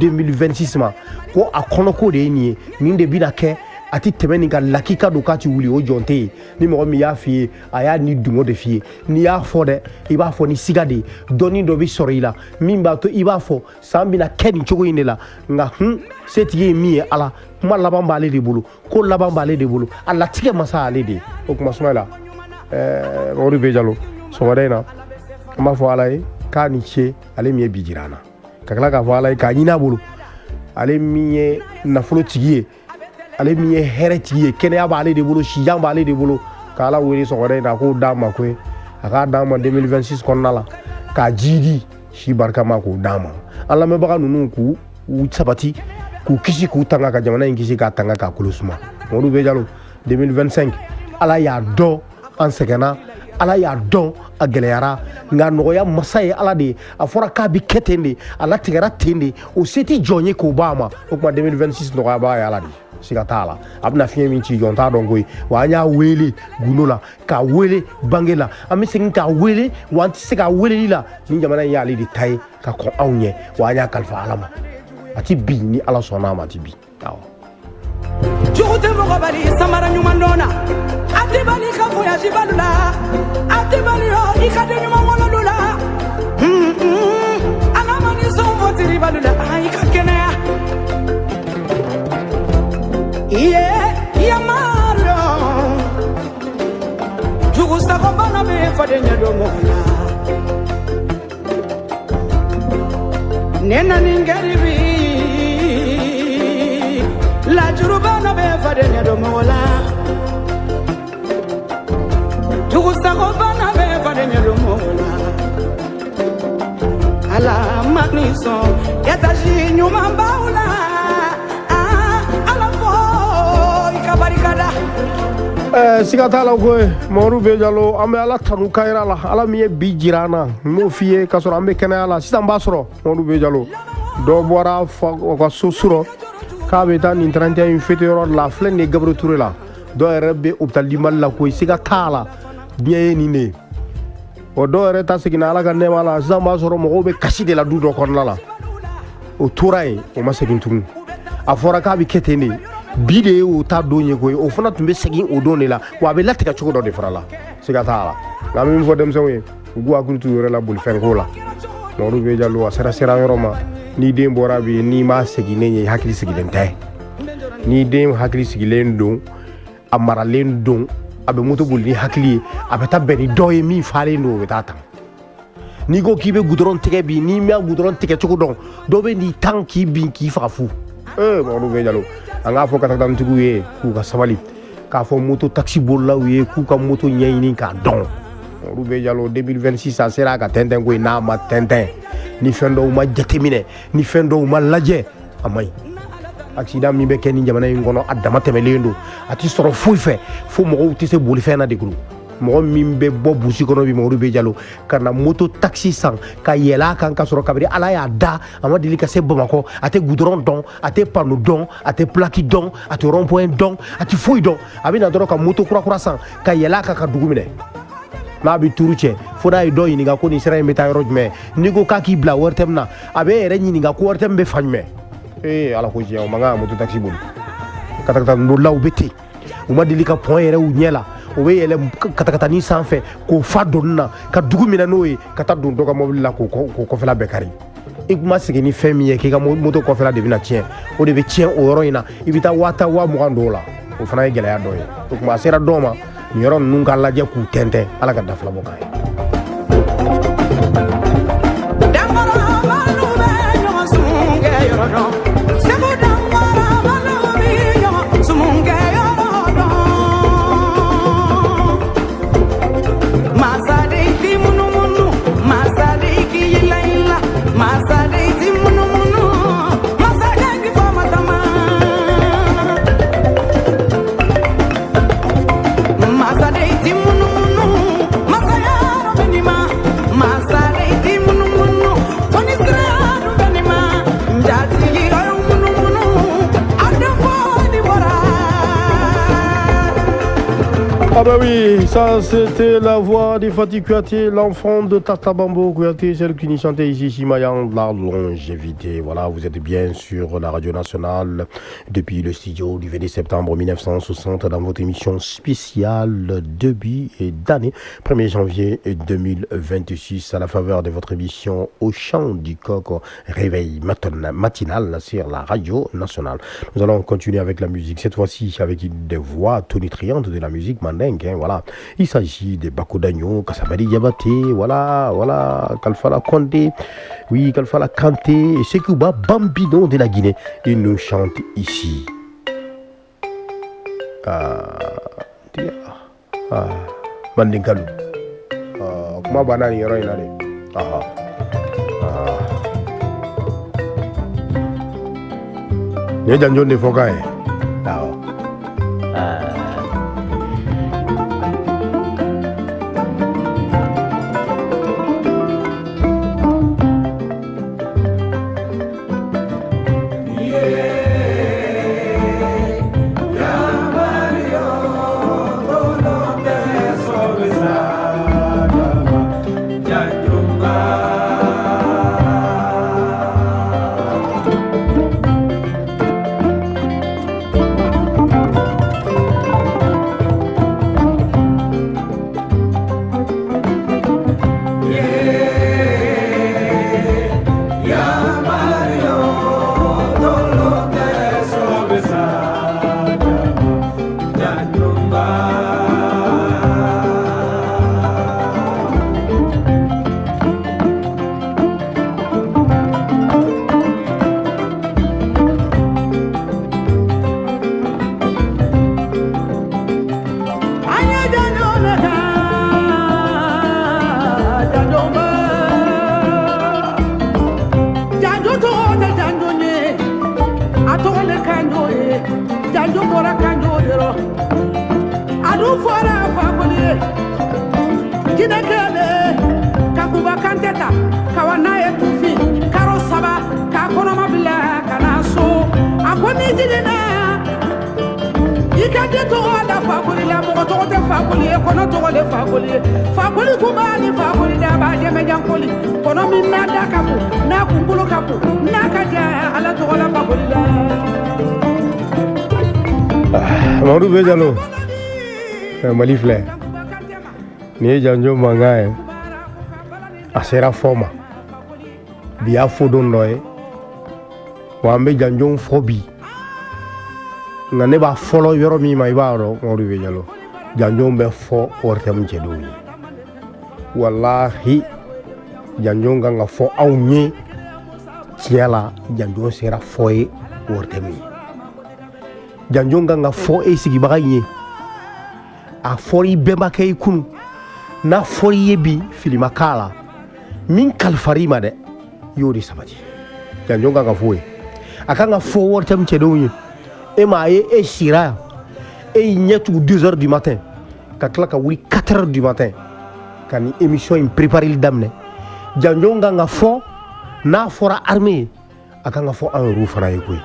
2026 ma ko a kɔnɔko de ye nin ye nin de bɛna kɛ a tɛ tɛmɛ nin ka lakika don k'a ti wuli o jɔn tɛ yen ni mɔgɔ min y'a f'i ye a y'a ni dungo de f'i ye n'i y'a fɔ dɛ i b'a fɔ ni siga de ye dɔnni dɔ bɛ sɔrɔ i la min b'a to i b'a fɔ san bɛna kɛ nin cogo in de la nka setigi ye min ye ala kuma laban b'ale de bolo ko laban b'ale de bolo a latigɛ masa ale de ye o kuma Sumayila Mawudu Bejalo sɔgɔmada in na an b'a fɔ ala ye k'a ni ce ale min ye bi jira an na ka tila k'a fɔ ala ye k'a ɲini a bolo ale min ye nafolo tigi ye ale min ye hɛrɛ tigi ye kɛnɛya b'ale de bolo sijan b'ale de bolo k'ala wele sɔgɔmada in na k'o d'a ma ko ye a k'a d'an ma 2026 kɔnɔna la k'a jidi si barikama k'o d'an ma an lamɛnbaga ninnu k'u sabati k'u kisi k'u tanga ka jamana in kisi k'a tanga k'a kolo suma Mawudu Bejalo 2025 ala y'a dɔn an sɛgɛnna ala y'a dɔn a gɛlɛyara nka nɔgɔya masa ye ala de ye a fɔra k'a bi kɛ ten de a latigɛra ten de o se tɛ jɔn ye k'o b'a ma o tuma 2026 nɔgɔya b'a ye ala de siga t'a la a bɛna fiɲɛ min ci jɔn t'a dɔn koyi wa an y'a wele gundo la k'a wele bange la an bɛ segin k'a wele wa an tɛ se k'a weleli la ni jamana in y'ale de ta ye ka kɔn anw ɲɛ wa an y'a kalifa ala ma a ti bi ni ala sɔnna a ma a ti bi awɔ. jugu tɛ mɔgɔ bali samara ɲuman dɔn na a tɛ bali ka voyage balu la a tɛ bali i ka den ɲuman wolodu la an ka mani sɔn fɔ tiri balu la i ka kɛnɛya yamaro jugu sago bana bɛ faden ɲɛ dɔn mɔgɔ la ne na nin kɛri bi lajuru bana bɛ faden ɲɛ dɔn mɔgɔ la jugu sago bana bɛ faden ɲɛ dɔn mɔgɔ la ala mani sɔn étage ɲuman b'aw la ala fo i ka barikada Sigata la koy Mamadou Bejalo ambe ala tanu kayra la ala mi bi jirana mo fiye kasoro ambe kana ala sisan basoro Mamadou Bejalo do bora ko susuro ka be tan 31 fete ro la flen ne Gabriel Touré la do rebe hôpital di mal la koy sigata la bien ni ne o do re ta sigina ala ga ne mala sisan basoro mo be kasi de la du do kon la o touray o ma segin tun afora ka bi ketene bide o ta donye koy o fana tumbe segin o donne la wa be latika choko do de frala sigata la la mi fo dem sawe gu agrutu la bul fen ko la no ru be jallo sera yoroma ni dem bora bi ni ma segine ni hakli sigilen tay ni dem hakli sigilen don amara len don abe moto bul ni hakli abe tabeni doye mi fale no betata ni go kibe goudron tege bi ni mi goudron tege choko don do be ni tanki bin ki fafu no ru be jallo anga fo kata dam tugu ye ku ka sabali ka fo moto taxi bolla ye ku ka moto nyayini ka don Roubé Diallo 2026 ça sera ka tenten ko na ma tenten ni fendo ma jetemine ni fendo ma laje amay accident mi be ken jamana ngono adama temelendo ati soro fu fe fu mo ti se boli fe na de groupe mo min be bo busi kono bi mo Roubé Diallo kana moto taxi sang ka yela kan ka soro kabri ala ya da amadili ka se Bamako ate goudron don ate panneau don ate plaque don ate rond point don ate fouille don abina doro ka moto kura sang ka yela ka dugumine na bi turuche foda do yini ga ko ni sera meta rojme ni go ka ki bla wortem na abe re ni ga ko wortem be fanyme ala ko je o manga moto taxi bul kata ndo law beti o ma dilika point re u nyela o be ele kata ni sanfe ko fa donna ka dugu mina noy kata don do ga mobile la ko fela be kari e kuma sigi ni femi ye ke ga moto ko fela de bina tien o de be tien o yoro ina ibita wata wa mo gandola o fana gele ya doye o kuma sera doma ni yoro nunga laje ku tente ala ka dafla boka Ah bah oui, ça c'était la voix de Fatih Kouyaté, l'enfant de Tata Bambo Kouyaté, celle qui nous chantait ici, Chimayan, la longévité. Voilà, vous êtes bien sur la radio nationale depuis le studio du 20 septembre 1960 dans votre émission spéciale début d'année, 1er janvier 2026, à la faveur de votre émission Au Chant du Coq, réveil matinal sur la radio nationale. Nous allons continuer avec la musique, cette fois-ci avec une des voix tonitruantes de la musique mandingue. Voilà, il s'agit de Bako Dagno, Kassamadi Diabaté, voilà, Kalfala Kondé, oui, Kalfala Kanté, et Sekouba Bambino de la Guinée, il nous chante ici. Mandingalou. Comment banani yoro inade? Nye janjon de fokaye. Adu ne kele kakuba kanteta kawana ye tufi karo saba ka kono mabila kana so akoni jidina ikade to ala fakuli la mo to te fakuli e kono to le fakuli kuma ni fakuli da ba je me jankoli kono min na da kapu na kungulo kapu na kaja ala to la fakuli la Mamadou Bejalo Mali Flair ni janjo mangae asera forma biya fodon noye wambe janjo fobi ngane ba folo yoro mi mai ba ro Mamadou Bejalo janjo be fo wortem cedo ni wallahi janjo nga fo awnye tiala janjo sera foye wortem ni janjo nga fo e sigi baganye a fori bemba kay kun na fori yebi filima kala min kalfari ma de yori sabati janjo nga fo e akanga fo wortem cedo ni e ma e shira et il y a tout 2h du matin ka oui 4h du matin quand émission in préparer le damne janjonga nga fo na fora armée akanga fo en rou fara yekoi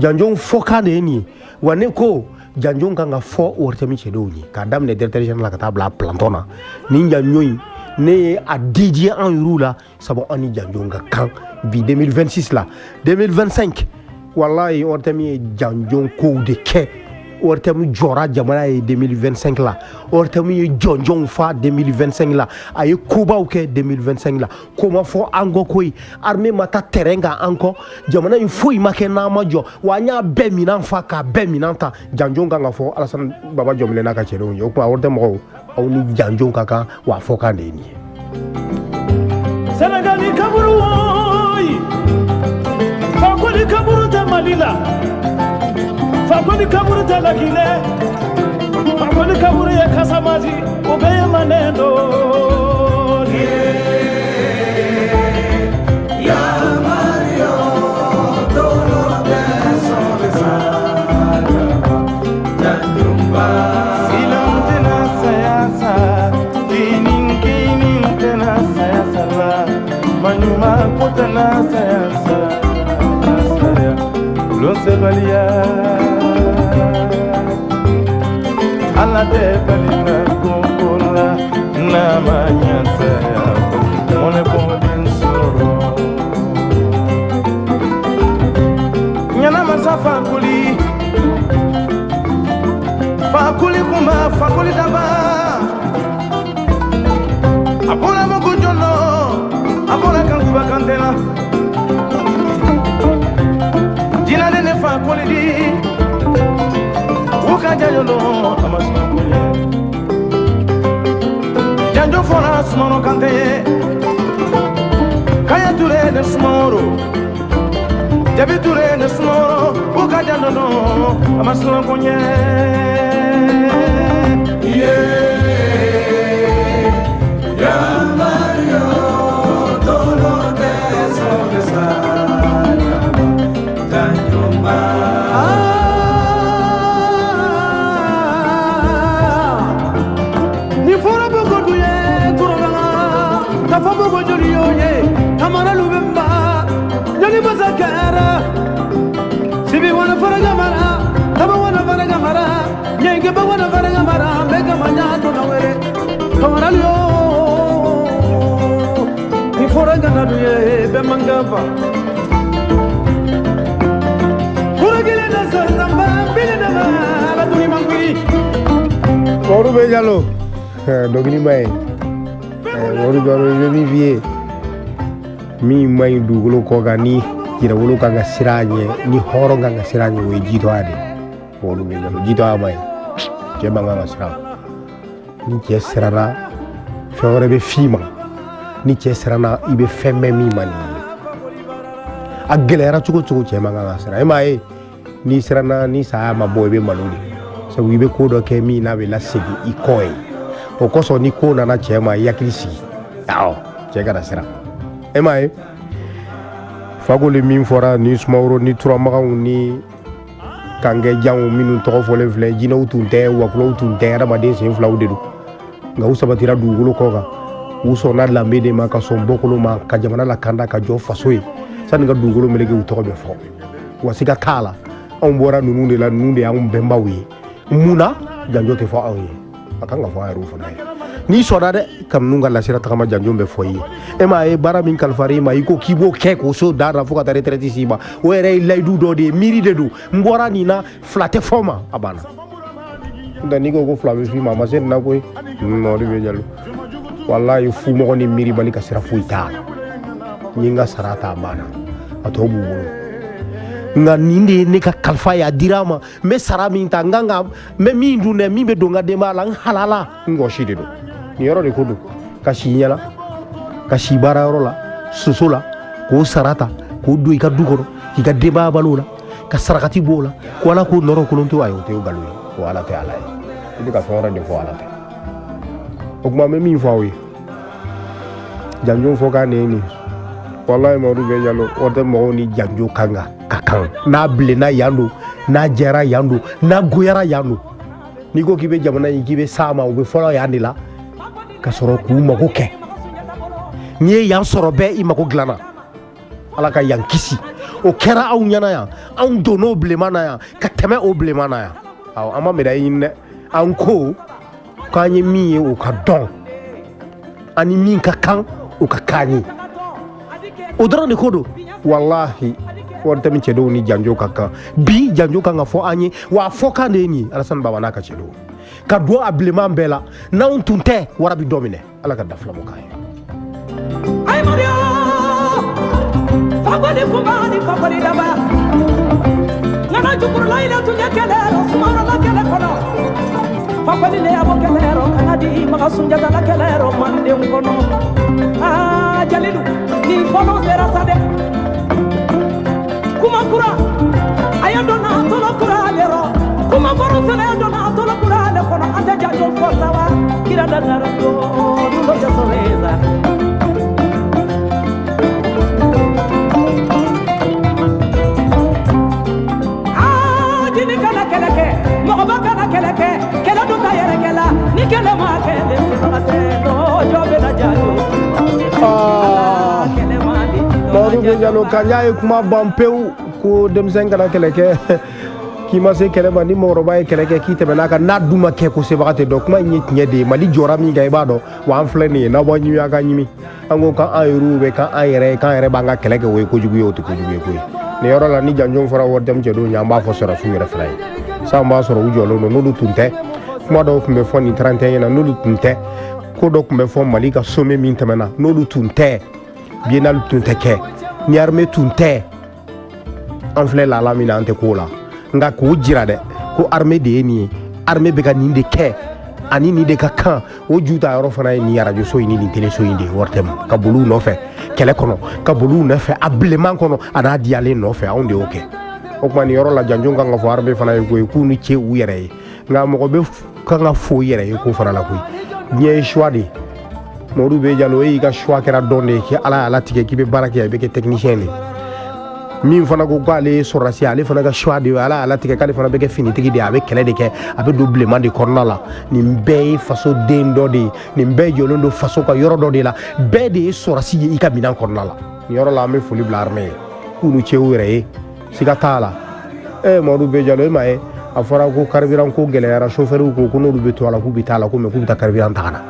janjong fo kane ni wane ko janjonga nga fo wortemi chedoni ka damne directeur général ka tabla plantona ni janjoy ne a dédié en rou là ça bon ani janjonga kan bi 2026 là 2025 wallahi wortemi janjong ko de ke ortemu jora jamana 2025 là ortemu jonjon fa 2025 là ay kuba uke 2025 là comment fo ango koy armée mata terenga anko jamana il faut imake na majo wanya be minan fa ka be minanta janjon nga fo alasan baba jomle na ka chero yo ko ortemu o ni janjon kaka wa fo ka ndeni Senegali kaburu oy fakoli kaburu ta malila fakoli kaburu tala kile fakoli kaburu ya kasamaji obeye manendo ya Mario dolo de sobesala jandumba silam tena sayasa kinin tena sayasa la manyuma kotena sayasa lo se valia alla te balina kokula na manyasa one bon soro nyana masafa kuli kuma fakuli daba apona moko jono apona kankuba kantena jina nene fakuli di Janjo no amasina kunye Janjo fona sumono kante Kaya ture ne sumoro Jabi ture ne sumoro Uka janjo no amasina kunye Ya Mario Dolo de Sobesala Janjo ma Famogo Jolioye, Tamara Lubemba, Jolly Mazakara, Sibi Wana Faragamara, Tabawana Faragamara, Yankabawana Faragamara, Megamana to Nawere, Tamaralio, Niforaganaye, Bemangaba. Puragina Samba, Bilena, Latuni Mangui. Mamadou Bejalo, Dogini May. Wori doro mi vie mi may dugolo ko gani jira wolo kanga siranye ni horo kanga siranye we jito ade wolo mi galo jito amay ke banga sira ni ke sirana fewre be fima ni ke sirana ibe femme mi mani agelera chuko ke manga sira emaye ni sirana ni sa ma boybe maludi so wibe ko do ke mi na be la sigi ikoy o koso ni ko na chema yakilisi ao chega da sira emaye fagole min fora ni smauro ni tramaga ni kange jamu minu to fole fle jina utunte wa klo utunte da bade sen fla udedu nga usabatira du gulo koga u sɔnna lambe de ma ka sɔn bɔkolo ma ka jamana la kanda ka jɔ faso ye sani ka dugukolo meleke u tɔgɔ bɛ fɔ wa siga t'a la anw bɔra ninnu de la ninnu de y'anw bɛnbaw ye mun na janjo tɛ fɔ anw ye a kan ka fɔ a yɛrɛw fana ye n'i sɔnna dɛ ka ninnu ka lasira tagama janjo bɛ fɔ i ye e ma ye baara min kalifara i ma i ko k'i b'o kɛ k'o so da fo ka taa retraite s'i ma o yɛrɛ ye layidu dɔ de ye miiri de don n bɔra nin na fila tɛ fɔ ma a banna n'o n'i ko ko fila bɛ f'i ma a ma se nin na koyi non de bɛ jalo walayi fu mɔgɔ ni miiri bali ka sira foyi t'a la n ye n ka sara ta a banna a tɔ b'u bolo nka nin de ye ne ka kalifa ye a dira ma n bɛ sara min ta n kan ka n bɛ min dun dɛ min bɛ don n ka denbaya la n halala n wɔsi de don nin yɔrɔ de ko don ka si ɲɛla ka si baarayɔrɔ la soso la k'o sara ta k'o don i ka du kɔnɔ k'i ka denbaya balo la ka sarakati b'o la ko ala k'o nɔrɔ kolon to a ye o tɛ o nkalon ye o ala tɛ ala ye i bɛ ka fɛn wɛrɛ de fɔ ala tɛ o tuma n bɛ min fɔ aw ye janjo fɔ k'a ne ye nin walayi Mamadu bɛ Jalo o tɛ mɔgɔw ni janjo kan ka kan n'a bilenna yan don n'a jɛra yan don n'a goyara yan don n'i ko k'i bɛ jamana in k'i bɛ s'a ma o bɛ fɔlɔ yan de la ka sɔrɔ k'u mago kɛ n'i ye yan sɔrɔ bɛɛ i mago dilanna ala ka yan kisi o kɛra anw ɲɛna yan anw donna o bilenman na yan ka tɛmɛ o bilenman na yan awɔ an ma médaille ɲini dɛ an ko k'an ye min ye o ka dɔn ani min ka kan o ka k'an ye o dɔrɔn de ko don walahi wari tɛ min cɛdenw ni janjo ka kan bi janjo kan ka fɔ an ye wa a fɔ kan de ye nin ye Alasani Baba n'a ka cɛdenw ka don a bilenman bɛɛ la n'anw tun tɛ wara bi dɔ minɛ ala ka dafila bɔ k'an ye ay Mario fabali kumani fabali daba ngana jukuru la ila tunya kelero sumara la kele kono fabali le abo kelero kana di maka sunjata la kelero mande kono ah jalilu ni fono sera sade kuma kura ayando na tolo kura lero kuma boro sele ayando na tolo kura le kono ande janjo forza wa kira da naro do ja soreza Mamadu bɛ Jalo kan y'a ye kuma ban pewu ko denmisɛn kana kɛlɛ kɛ k'i ma se kɛlɛ ma ni mɔgɔkɔrɔba ye kɛlɛ kɛ k'i tɛmɛ n'a kan n'a dun ma kɛ ko sebaga tɛ dɔn kuma in ye tiɲɛ de ye Mali jɔra min kan i b'a dɔn wa an filɛ nin ye n'aw b'a ɲimi a ka ɲimi an ko k'an yɛrɛw bɛ k'an yɛrɛ ye k'an yɛrɛ b'an ka kɛlɛ kɛ o ye kojugu ye o tɛ kojugu ye koyi nin yɔrɔ la ni janjo fɔra wari tɛm cɛdenw ye an b'a fɔ sɔrɔsiw yɛrɛ fana ye san b'a sɔrɔ u jɔlen don n'olu tun tɛ kuma dɔw tun bɛ fɔ nin 31 na n'olu tun tɛ ko dɔ tun bɛ fɔ Mali ka sommet min tɛmɛna n'olu tun tɛ biennale tun tɛ kɛ ni armée tun tɛ an filɛ laala min na an tɛ k'o la nka k'o jira dɛ ko armée de ye nin ye armée bɛ ka nin de kɛ ani nin de ka kan o ju ta yɔrɔ fana ye nin radio so in ni nin télé so in de ye wari tɛ ma ka boli u nɔfɛ kɛlɛ kɔnɔ ka boli u nɔfɛ a bilenman kɔnɔ a n'a diyalen nɔfɛ anw de y'o kɛ o tuma nin yɔrɔ la janjo kan ka fɔ armée fana ye koyi k'u ni ce u yɛrɛ ye nka mɔgɔ bɛ kan ka fo i yɛrɛ ye ko fana la koyi diɲɛ ye choix de ye Mamadu bɛ Jalo e y'i ka choix kɛra dɔn de ye k'i ala y'a latigɛ k'i bɛ baara kɛ i bɛ kɛ technicien de min fana ko k'ale ye sɔrɔdasi ale fana ka choix de ye ala y'a latigɛ k'ale fana bɛ kɛ finitigi de ye a bɛ kɛlɛ de kɛ a bɛ don bilenman de kɔnɔna la nin bɛɛ ye faso den dɔ de ye nin bɛɛ jɔlen don faso ka yɔrɔ dɔ de la bɛɛ de ye sɔrɔdasi ye i ka minɛn kɔnɔna la nin yɔrɔ la an bɛ foli bila armée ye k'u ni ce u yɛrɛ ye siga t'a la Mamadu bɛ Jalo e m'a ye a fɔra ko carburant ko gɛlɛyara chauffeur ko n'olu bɛ to a la k'u bɛ taa la ko mais k'u bɛ taa carburant ta ka na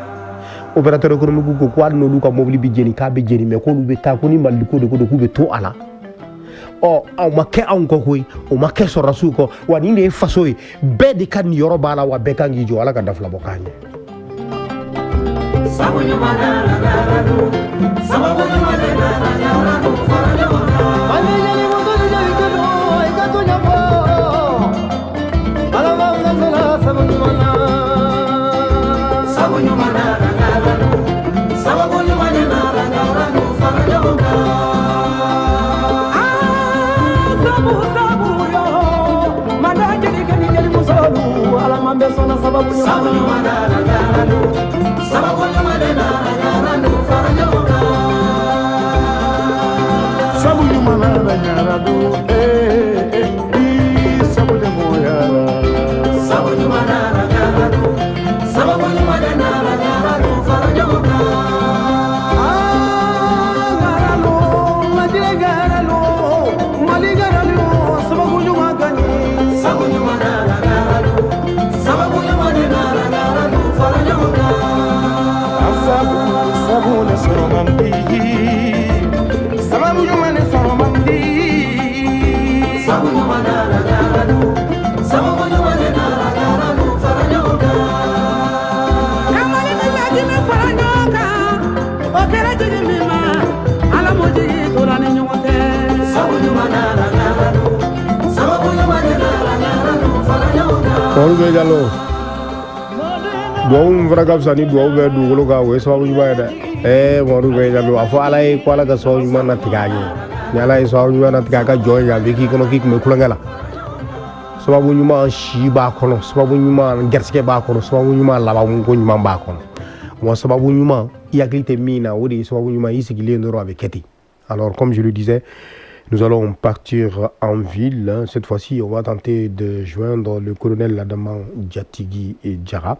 opérateur économique ko hali n'olu ka mobili bɛ jeni k'a bɛ jeni mais k'olu bɛ taa ko ni Mali ko de ko don k'u bɛ to a la aw ma kɛ anw kɔ koyi o ma kɛ sɔrɔdasiw kɔ wa nin de ye faso ye bɛɛ de ka nin yɔrɔ b'a la wa bɛɛ kan k'i jɔ ala ka dafila bɔ k'an ɲɛ. Sababu mandi sababu nyumane soro mandi sababu nyumane naranu sababu nyumane naranu faranyoka kamali mi lagi mi faranyoka o kera jigi mi ma ala mo jigi tola ni nyote sababu nyumane naranu sababu nyumane naranu faranyoka Olbe Diallo Dwong vraga sani dwong be dugolo ga we sababu nyuma da Modou Be Diallo afo ala e ko ala ga so nyuma na tigage ni ala e so nyuma na tigaga joy ya biki kono kik me kulangala sababu nyuma shi ba kono sababu nyuma gerske ba kono sababu nyuma laba ko nyuma ba kono mo sababu nyuma yaglite mina wodi sababu nyuma isigile ndoro avec keti. Alors comme je le disais, nous allons partir en ville. Cette fois-ci, on va tenter de joindre le colonel Ladaman Djatigui et Diarra.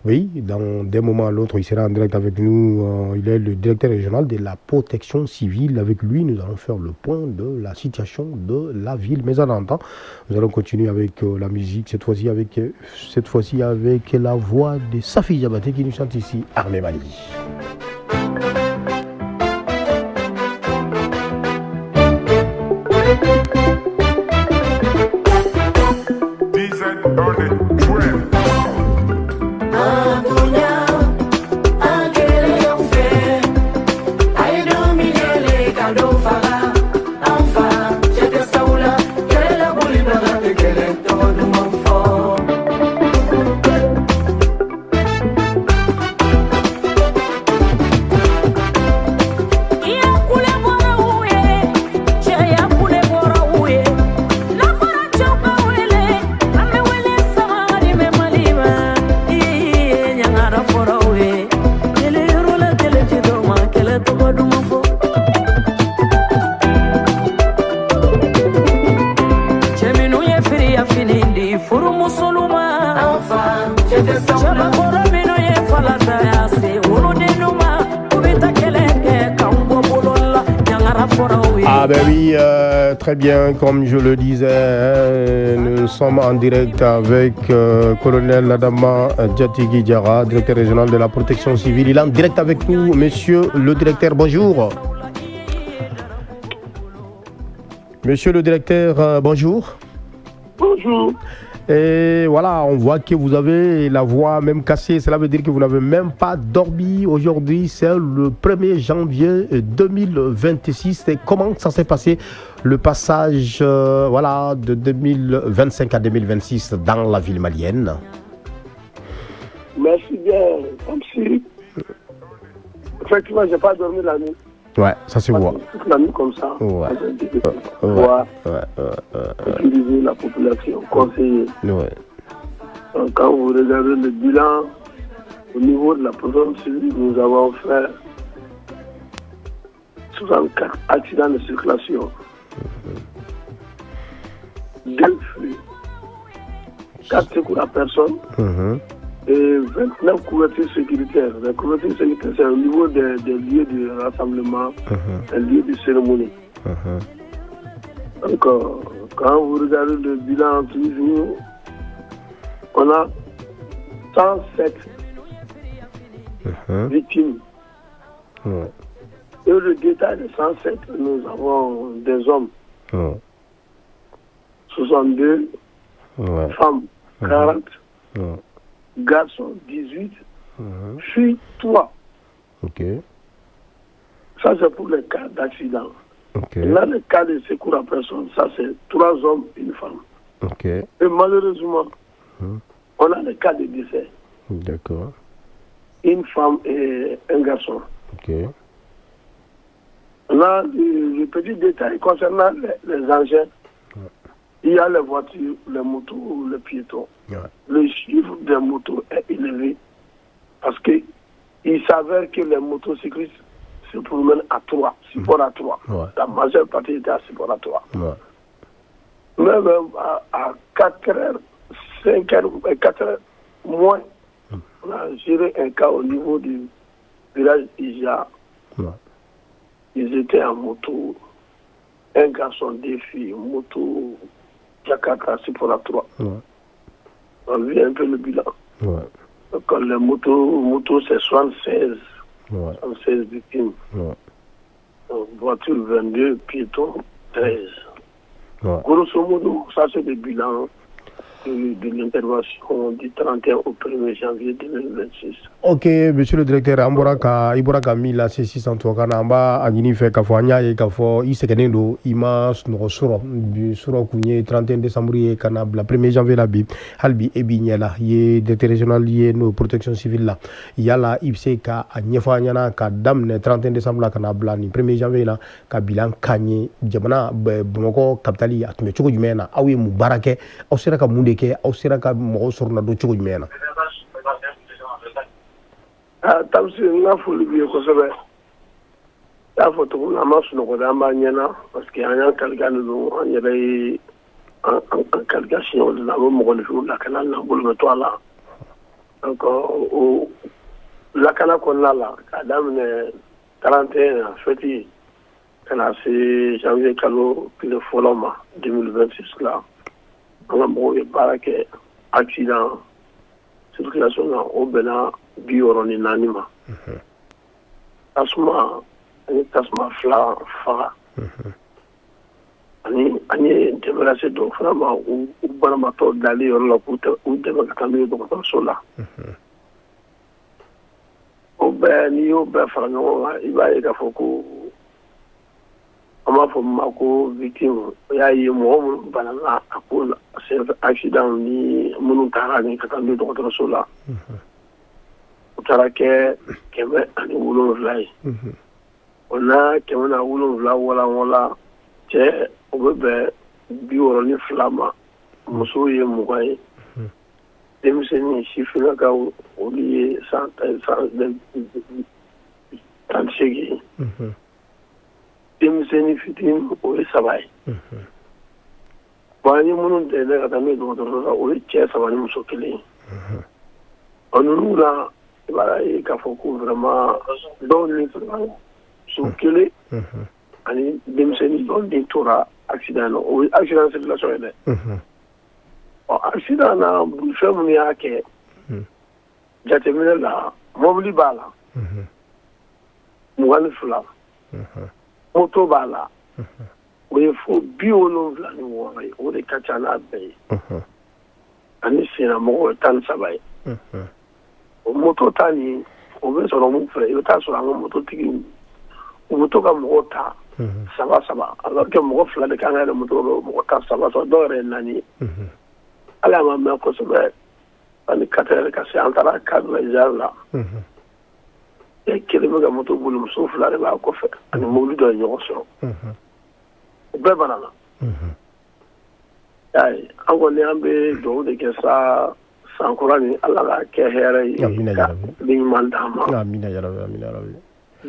Oui, dans des moments à l'autre, il sera en direct avec nous. Il est le directeur régional de la protection civile. Avec lui, nous allons faire le point de la situation de la ville. Mais en attendant, nous allons continuer avec la musique. Cette fois-ci avec la voix de Safi Diabaté qui nous chante ici, Armée Mali. Ah ben oui, très bien, comme je le disais, nous sommes en direct avec colonel Ladaman Djatigui Diarra, directeur régional de la protection civile. Il est en direct avec nous, monsieur le directeur, bonjour. Monsieur le directeur, bonjour. Bonjour. Et voilà, on voit que vous avez la voix même cassée. Cela veut dire que vous n'avez même pas dormi. Aujourd'hui, c'est le 1er janvier 2026. Et comment ça s'est passé, le passage de 2025 à 2026 dans la ville malienne? Merci bien. Comme si, effectivement, je n'ai pas dormi la nuit. Ouais, ça se voit. Toute la nuit comme ça. Ouais. Utiliser la population, conseiller. Ouais. Donc, quand vous regardez le bilan au niveau de la protection civile, nous avons fait 64 accidents de circulation. 2 flux, 4 secours à personne. Et 29 couvertures sécuritaires. La couverture sécuritaire, c'est au niveau des lieux de rassemblement, des lieux de cérémonie. Donc, quand vous regardez le bilan toujours, on a 107 victimes. Et le détail de 107, nous avons des hommes, 62, femmes, 40. Garçons 18, filles 3. Ok. Ça, c'est pour les cas d'accident. Ok. Là, les cas de secours à personne, ça, c'est 3 hommes, 1 femme. Ok. Et malheureusement, on a les cas de décès. D'accord. 1 femme et 1 garçon. Ok. On a le petit détail concernant les engins. Il y a les voitures, les motos, les piétons. Le chiffre des motos est élevé parce qu'il s'avère que les motocyclistes se promènent à 3, support à 3. La majeure partie était à support à 3. Même à 4h, 5h, 4h moins, on a géré un cas au niveau du village Ija. Ils étaient en moto, un garçon, 2 filles, moto, Jakarta, support à 3. On vit un peu le bilan. Donc les motos c'est 76 16 victimes. Voiture 22, piétons 13. Grosso modo, ça c'est le bilan de l'intervention du 31 au 1er janvier 2026. Ok, monsieur le directeur, Iboraka Mila, c'est 600 Kanamba, Aninife Kafoanya et Kafo, Isekenendo, Ima, Suro, Suro Kounye, 31 décembre, Kanab, la 1er janvier, la Bib, Halbi, Ebinyala, Yé, des régional, Yé, nos protections civiles là. Yala, Ipseka, Agnefanyana, Kadam, 31 décembre, Kanabla, ni 1er janvier, là, Kabilan, Kanye, Djamana, Bomoko, Kaptali, Atmechoko Jumena, Awi Mubarake, Osiraka Munde. Au Siraka Mosor do Chugmena. Tamsi na fulu bi ko sabe. Ta foto na masu no da manyana parce que anya kalgan no anya dai en calculation de la mo ko la canal na bolo to ala. Donc la canal kon la adam ne 31 feti kana c'est janvier kalo le foloma 2026 là. On a eu un accident circulation au Bénin, Bioroni Nanima. Tasma fla fa. Ani débarrassé de vraiment ou banamato d'aller la route ou de camino de sola. Au Bénin, au Béfano, il va y avoir ama fo mako victime ya yi mo banana akula c'est accident ni munu tara ni katandu do sola utara ke keme ani wulo vlai ona kemana wulo vla wala che obebe bioro ni flama muso ye mugai demiseni shifina ka oli tanshegi demiseni fitin o sabai bani munun de la tamé do o che sabani muso kele onula bara e ka foku vraiment don ni so kele ani demiseni don de tora accident o accident c'est la soirée o accident na bu femu ni ake jatemina la mobili bala mugal fula moto bala we fo biolo la ni wo o de kachana be ani sina mo tan sabai o moto tani o be so mo fre yo ta so ang moto tigi o moto ka mo ta saba alors que mo fla de kan le moto mo ka saba so do re nani ala ma me ko so be ani katere ka se antara ka do jalla e kelime ga moto bulu so fla re ba ko fe ani mo lu do nyo so be banana ay ango ne ambe do de ke sa sankurani ala ga ke here bi mandama amina ya rabbi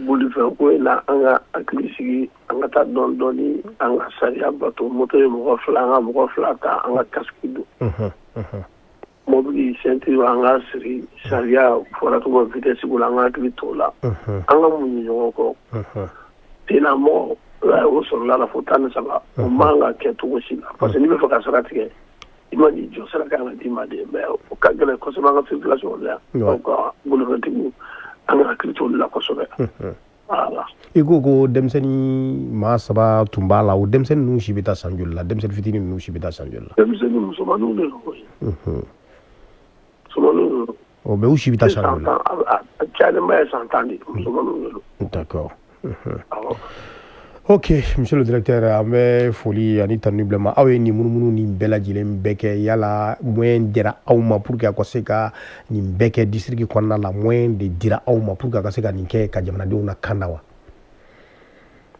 bulu fe ko na anga aklisi anga ta don doni anga saria bato moto mo fla ka anga kaskidu mobili senti anga siri saria fora to mo vitesse bula anga klitola anga munyi ko tina mo o so la fotana saba o manga ke to wosila parce que ni be fa kasara tike imani jo sala kana di made be o kagale ko so manga circulation la donc bulu fetigu anga klitola ko so be ala igogo demseni ma saba tumbala o demseni nu shibita sanjolla demseni fitini nu shibita sanjolla demseni musomanu le ko somanu o be shibita sanjolla chale ma santandi musomanu le d'accord ok monsieur le directeur ambe foli ani tanublement awe ni munumunu ni bela jilen beke yala moyen dira awma pour que ko seka ni beke district ko na la moyen de dira awma pour que ko seka ni ke ka jamana de una kanawa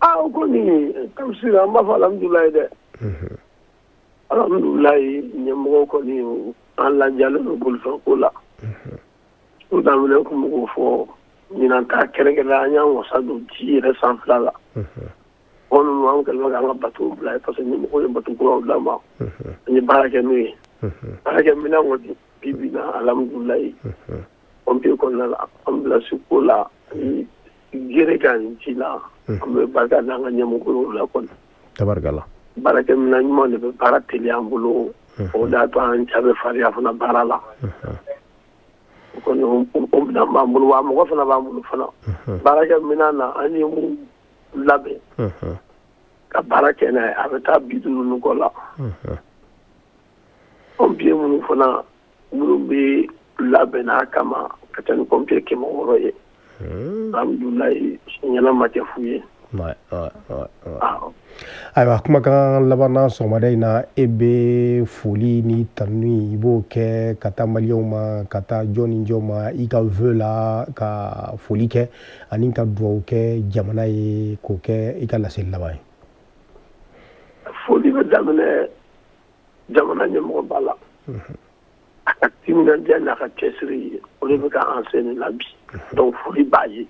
ko ni comme si la ma fa alhamdulillah de alhamdulillah ni mo ko ni an la jalo no bul fa ko la o da mo ko mo fo ni nan ta kere la nya mo sa do ji re san fala on nous a encore un bateau là parce que nous on bateau ko là ma ni baraka ni baraka mina ngodi bibina alhamdulillah on peut qu'on la on la sukola gere kan ci la on baraka na nyamo ko la kon tabarkala baraka mina mo ne baraka li ambulo o da to an chabe faria funa barala kɔni o bɛna b'an bolo wa mɔgɔ fana b'an bolo fana baarakɛ minɛn na an ye mun labɛn ka baara kɛ n'a ye a bɛ taa 50 ninnu kɔ la pompier minnu fana minnu bɛ labɛn n'a kama ka ca ni pompier 600 ye alhamdulilayi ɲɛnama tɛ fu ye. Ayiwa kumakan laban sɔgɔmada in na e bɛ foli ni tanu i b'o kɛ ka taa maliyɛnw ma ka taa jɔn ni jɔn ma i ka vœu la ka foli kɛ ani ka dugawu kɛ jamana ye k'o kɛ i ka laseli laban ye. Foli bɛ daminɛ jamana ɲɛmɔgɔba la a ka timinadiya n'a ka cɛsiri ye o de bɛ ka an sen la bi donc foli b'a ye.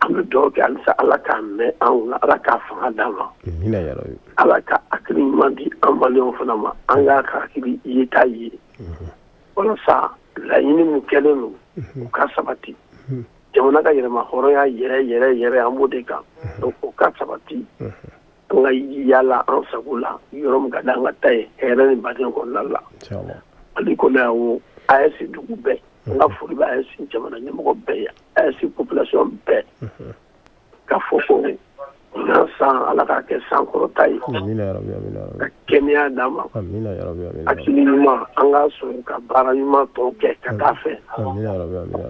An bɛ dugawu kɛ halisa ala k'a mɛn anw na ala k'a fanga d'an ma ala ka hakili ɲuman di an maliyɛnw fana ma an k'a ka hakili yeta ye walasa laɲini min kɛlen don u ka sabati jamana ka yɛrɛma hɔrɔnya yɛrɛ an b'o de kan donc o ka sabati an ka yala an sago la yɔrɔ min ka di an ka taa ye hɛrɛ ni baden kɔnɔna la hali kɔnɔ yan o AES dugu bɛɛ n ka foli bɛ AES jamana ɲɛmɔgɔ bɛɛ ye AES population bɛɛ ka fɔ ko ɲinan san ala k'a kɛ san kɔrɔta ye ka kɛnɛya d'an ma hakili ɲuman an ka sɔn ka baara ɲuman tɔ kɛ ka taa fɛ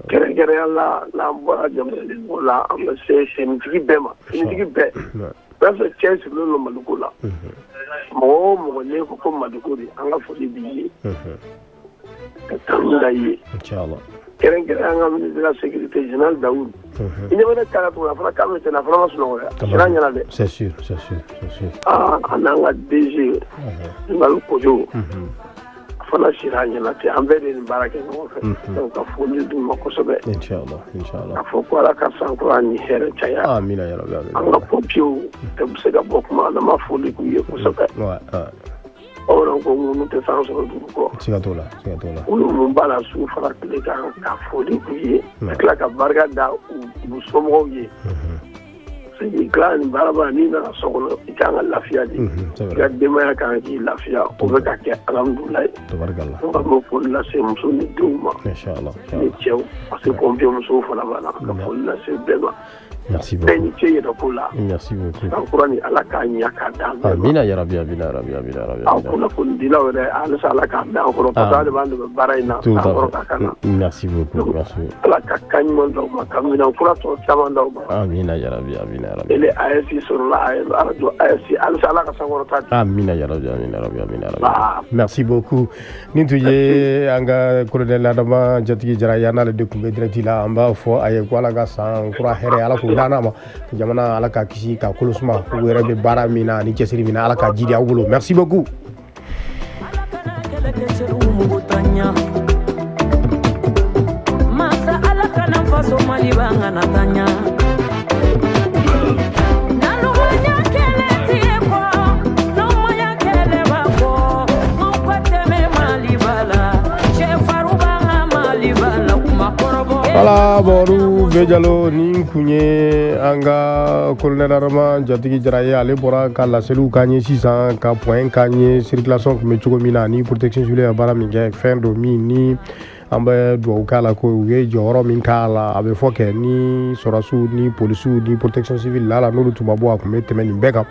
kɛrɛnkɛrɛnya la n'an bɔra jamanadenw la an bɛ se finitigi bɛɛ ma finitigi bɛɛ bɛɛ fɛ cɛ sirilen don maliko la mɔgɔ o mɔgɔ n'i ko ko maliko de an ka foli b'i ye ka tanu da ye kɛrɛnkɛrɛnya an ka ministre de la sécurité général Daoud i ɲɛ bɛ ne kala tuguni a fana k'a bɛ ten a fana ma sunɔgɔ sira ɲɛna dɛ c'est sûr a n'an ka DG Mali Kojo a fana sira ɲɛna ten an bɛɛ de nin baara kɛ ɲɔgɔn fɛ donc ka foli d'u ma kosɛbɛ a fɔ ko ala ka sankura ni hɛrɛ caya an ka pompiers tɛ bɛ se ka bɔ kuma na ma foli k'u ye kosɛbɛ ɔrɔn ko minnu tɛ san sɔrɔ dugu kɔ siga t'o la olu mun b'a la su fara tile kan ka foli k'u ye ka tila ka barika da u somɔgɔw ye c'est que tila nin baaraba n'i nana so kɔnɔ i kan ka lafiya de i ka denbaya kan k'i lafiya o bɛ ka kɛ alhamdulilayi an ka m'o foli lase muso ni denw ma ni cɛw parce que pompier musow fana b'a la ka foli lase bɛɛ ma. Merci beaucoup. Merci beaucoup. Amina ya Rabbi. Merci beaucoup. Amina ya Rabbi. Amina ya Rabbi. Merci beaucoup. Nintuye anga colonel Adama Jatigi Jarayana le découvert direct là en bas fo aye kwala ga san kura here ala ko dana ma jamana ala ka kisi ka kolosuma ko were be bara mina ni cesiri mina ala ka jidi awulo. Merci beaucoup. Masa ala kana faso mali banga na tanya Voilà, boru bejalo ni kunye anga colonel Adama Jatigi Jaraye ale bora ka la selu kanye 600 ka point kanye circulation me chogo mina ni protection civile bara mi ge fin do mi ni amba do kala ko we joro min kala abe foke ni sorasu ni polisu ni protection civile la no tuma bo akome temeni beka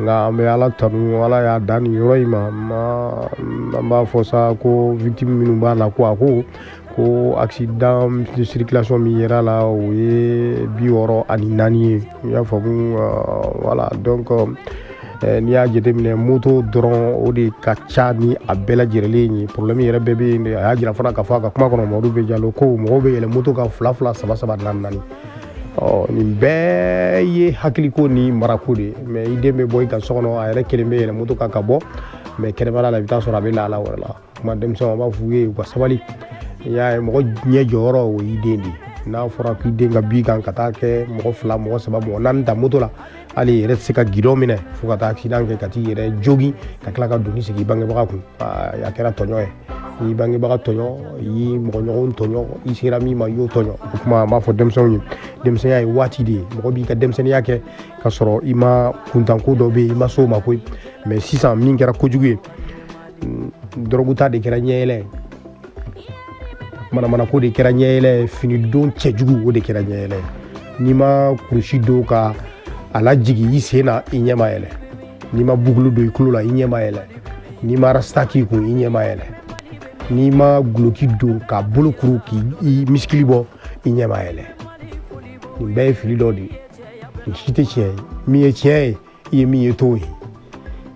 nga ambe ala tanu ala ya dani yoroima ma fosa ko victime minu ba la ko ako ko accident de circulation mi yera la o ye bioro ani nani ya famu voilà donc ni ya jetemine moto dron o de ka cha ni abela jirele ni problème yera bebe ni ya jira fana ka fa ka kuma kono modu be jalo ko mo be yele moto ka fla saba nani ni be ye hakili ko ni marako de mais ideme boy ka sono ay rek kele be yele moto ka bo mais kele bala la vita so rabe la wala kuma dem so ba fuye ko sabali ya mo nye joro o idendi na fora ki denga bi kan kata ke mo fla mo saba mo nan ta moto la ali ret sika gidomine fu kata accident ke kati yere jogi ka kala ka doni sigi bange baka ku ya kera tonyo yi bange baka tonyo yi mo nyon tonyo yi sirami ma yo tonyo kuma ma fo dem son ya wati de mo bi ka dem sen yake ka soro ima kuntan ko do be ima so ma ko mais 600 min kera ko juguye droguta de kera nyele mana ko de kɛra ɲɛyɛlɛ fini don cɛjugu o de kɛra ɲɛyɛlɛ n'i ma kurusi don ka a lajigi i sen na i ɲɛ ma yɛlɛ n'i ma bugulu don i tulo la i ɲɛ ma yɛlɛ n'i ma rasta k'i kun i ɲɛ ma yɛlɛ n'i ma guloki don ka bolo kuru k'i misikili bɔ i ɲɛ ma yɛlɛ nin bɛɛ ye fili dɔ de ye nin si tɛ tiɲɛ ye min ye tiɲɛ ye i ye min ye t'o ye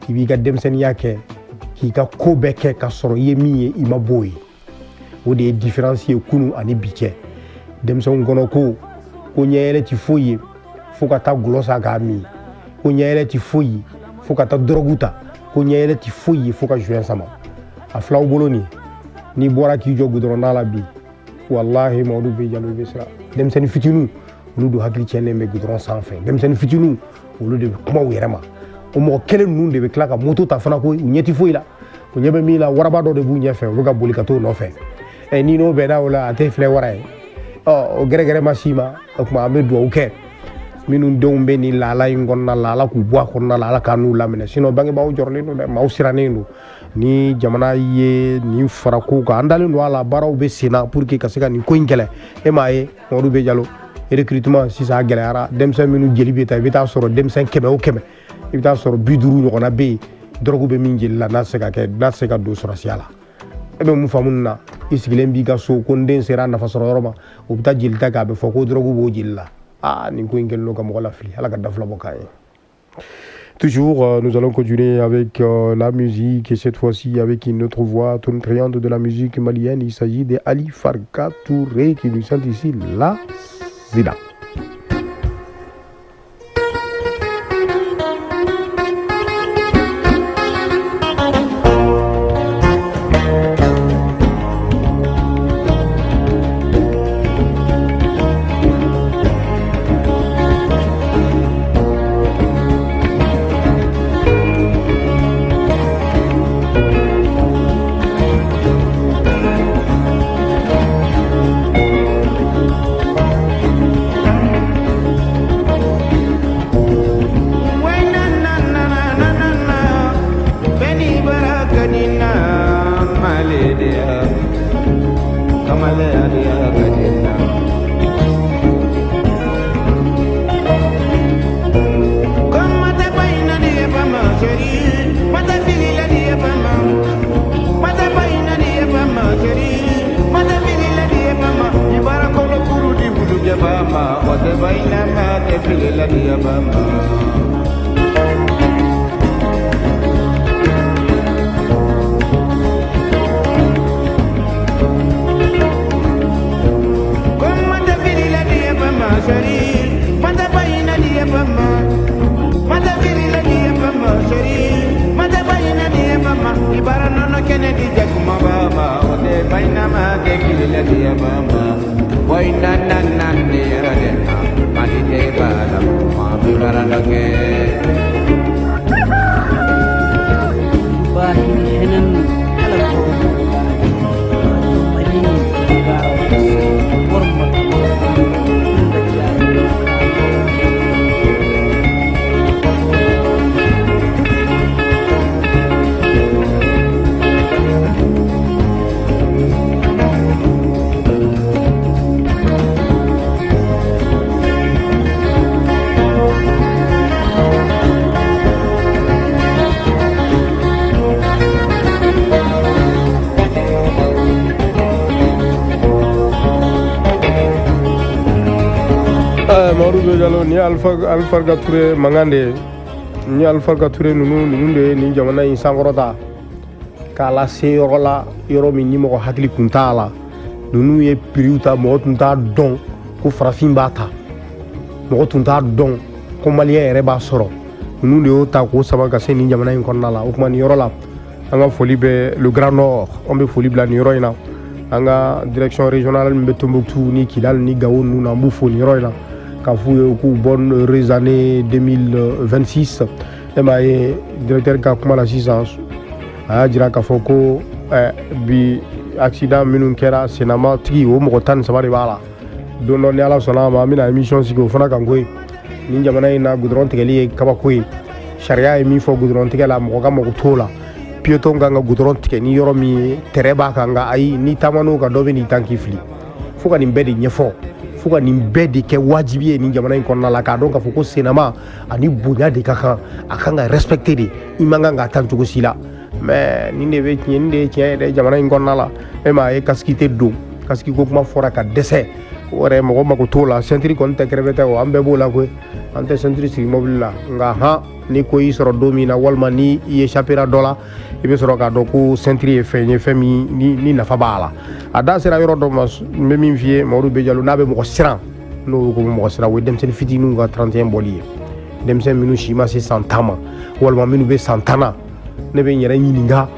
i b'i ka denmisɛnniya kɛ k'i ka ko bɛɛ kɛ ka sɔrɔ i ye min ye i ma b'o ye o de ye différence ye kunu ani bi cɛ denmisɛnw kɔnɔ ko ɲɛyɛlɛ ti foyi ye fo ka taa gulɔ san k'a min ko ɲɛyɛlɛ ti foyi ye fo ka taa dɔrɔgu ta ko ɲɛyɛlɛ ti foyi ye fo ka joint sama a filaw bolo nin n'i bɔra k'i jɔ goudronnada la bi wallahi Mamadu B Jalo i bɛ siran denmisɛnnin fitininw olu don hakili cɛnnen bɛ goudron sanfɛ denmisɛnnin fitininw olu de bɛ kuma u yɛrɛ ma o mɔgɔ kelen ninnu de bɛ tila ka moto ta fana ko u ɲɛ ti foyi la u ɲɛ bɛ min la waraba dɔ de b'u ɲɛfɛ u bɛ ka boli ka t'o nɔfɛ ni n'o bɛnna o la a tɛ filɛ wara ye o gɛrɛgɛrɛ ma s'i ma o tuma an bɛ dugawu kɛ minnu denw bɛ nin laala in kɔnɔna la Ala k'u bɔ a kɔnɔna la Ala k'a n'u laminɛ sinon bangebaaw jɔrɔlen don dɛ maaw sirannen don ni jamana ye nin fara ko kan an dalen don a la baaraw bɛ sen na pour que ka se ka nin ko in kɛlɛ e m'a ye Mamadu B Jalo recrutement sisan a gɛlɛyara denmisɛn minnu jeli bɛ ta i bɛ taa sɔrɔ denmisɛn 100 o 100 i bɛ taa sɔrɔ 50 ɲɔgɔnna bɛ yen dɔrɔgu bɛ min jeli la n'a se ka don sɔrɔsiya la e bɛ mun faamu nin na i sigilen b'i ka so ko n den sera nafasɔrɔ yɔrɔ ma o bɛ taa jeli ta kɛ a bɛ fɔ ko dɔrɔgu b'o jeli la nin ko in kɛlen don ka mɔgɔ lafili Ala ka dafila bɔ k'an ye. Toujours, nous allons continuer avec la musique et cette fois-ci avec une autre voix tonitruante de la musique malienne. Il s'agit de Ali Farka Touré qui nous chante ici la Zida. ni Alpha Touré mangande ni Alpha Touré nunu de ni jamana in sankɔrɔta k'a lase yɔrɔ la yɔrɔ min ni mɔgɔ hakili kun t'a la nunu ye prix ta mɔgɔ tun t'a dɔn ko farafin b'a ta mɔgɔ tun t'a dɔn ko maliyɛn yɛrɛ b'a sɔrɔ nunu de y'o ta k'o saba ka se ni jamana in kɔnɔna la o kuma ni yɔrɔ la an ka foli bɛ le Grand Nord an bɛ foli bila ni yɔrɔ in na an ka direction régionale min bɛ Tombouctou ni Kidal ni Gao ninnu na an b'u fo ni yɔrɔ in na k'a f'u ye k'u bonne heureuse année 2026 e m'a ye directeur ka kuma la sisan a y'a jira k'a fɔ ko bi accident minnu kɛra senama tigi o mɔgɔ 13 de b'a la don dɔ ni Ala sɔnna a ma an bɛna émission sigi o fana kan koyi ni jamana in na goudron tigɛli ye kabako ye sariya ye min fɔ goudron tigɛ la mɔgɔ ka mago t'o la piéton nga goudron tike ni yoro mi tereba ka nga ay ni tamano ka dobe ni tanki fili fuka ni mbedi nyefo fuka ni mbedi ke wajibi ni jamana in konna la ka donc fuko sinama ani bunya de kaka akanga respecter de imanga nga tan tugo sila mais ni ne be nyinde tie de jamana in konna la e ma e kaskite do kaski ko kuma fora ka dese ore mo ko tola sentri kon te kreveta o ambe bola ko ante sentri si mobile la nga ha ni ko isoro domina walma ni ye chapira dola ibe soro ka do ko sentri e fenye femi ni na fabala ada sera yoro do mas me min vie mo rube jalu nabe mo ko siran no ko mo ko sira we dem sen fitinu nga 31 boli dem sen minu shima se santama walma minu be santana ne be nyere nyininga